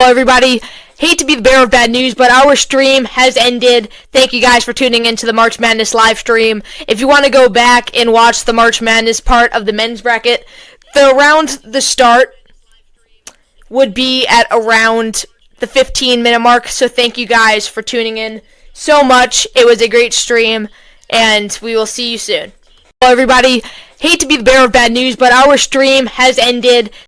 Speaker 1: Hello, everybody. Hate to be the bearer of bad news, but our stream has ended. Thank you guys for tuning into the March Madness live stream. If you want to go back and watch the March Madness part of the men's bracket, the start would be at around the 15-minute mark. So thank you guys for tuning in so much. It was a great stream, and we will see you soon. Hello, everybody. Hate to be the bearer of bad news, but our stream has ended.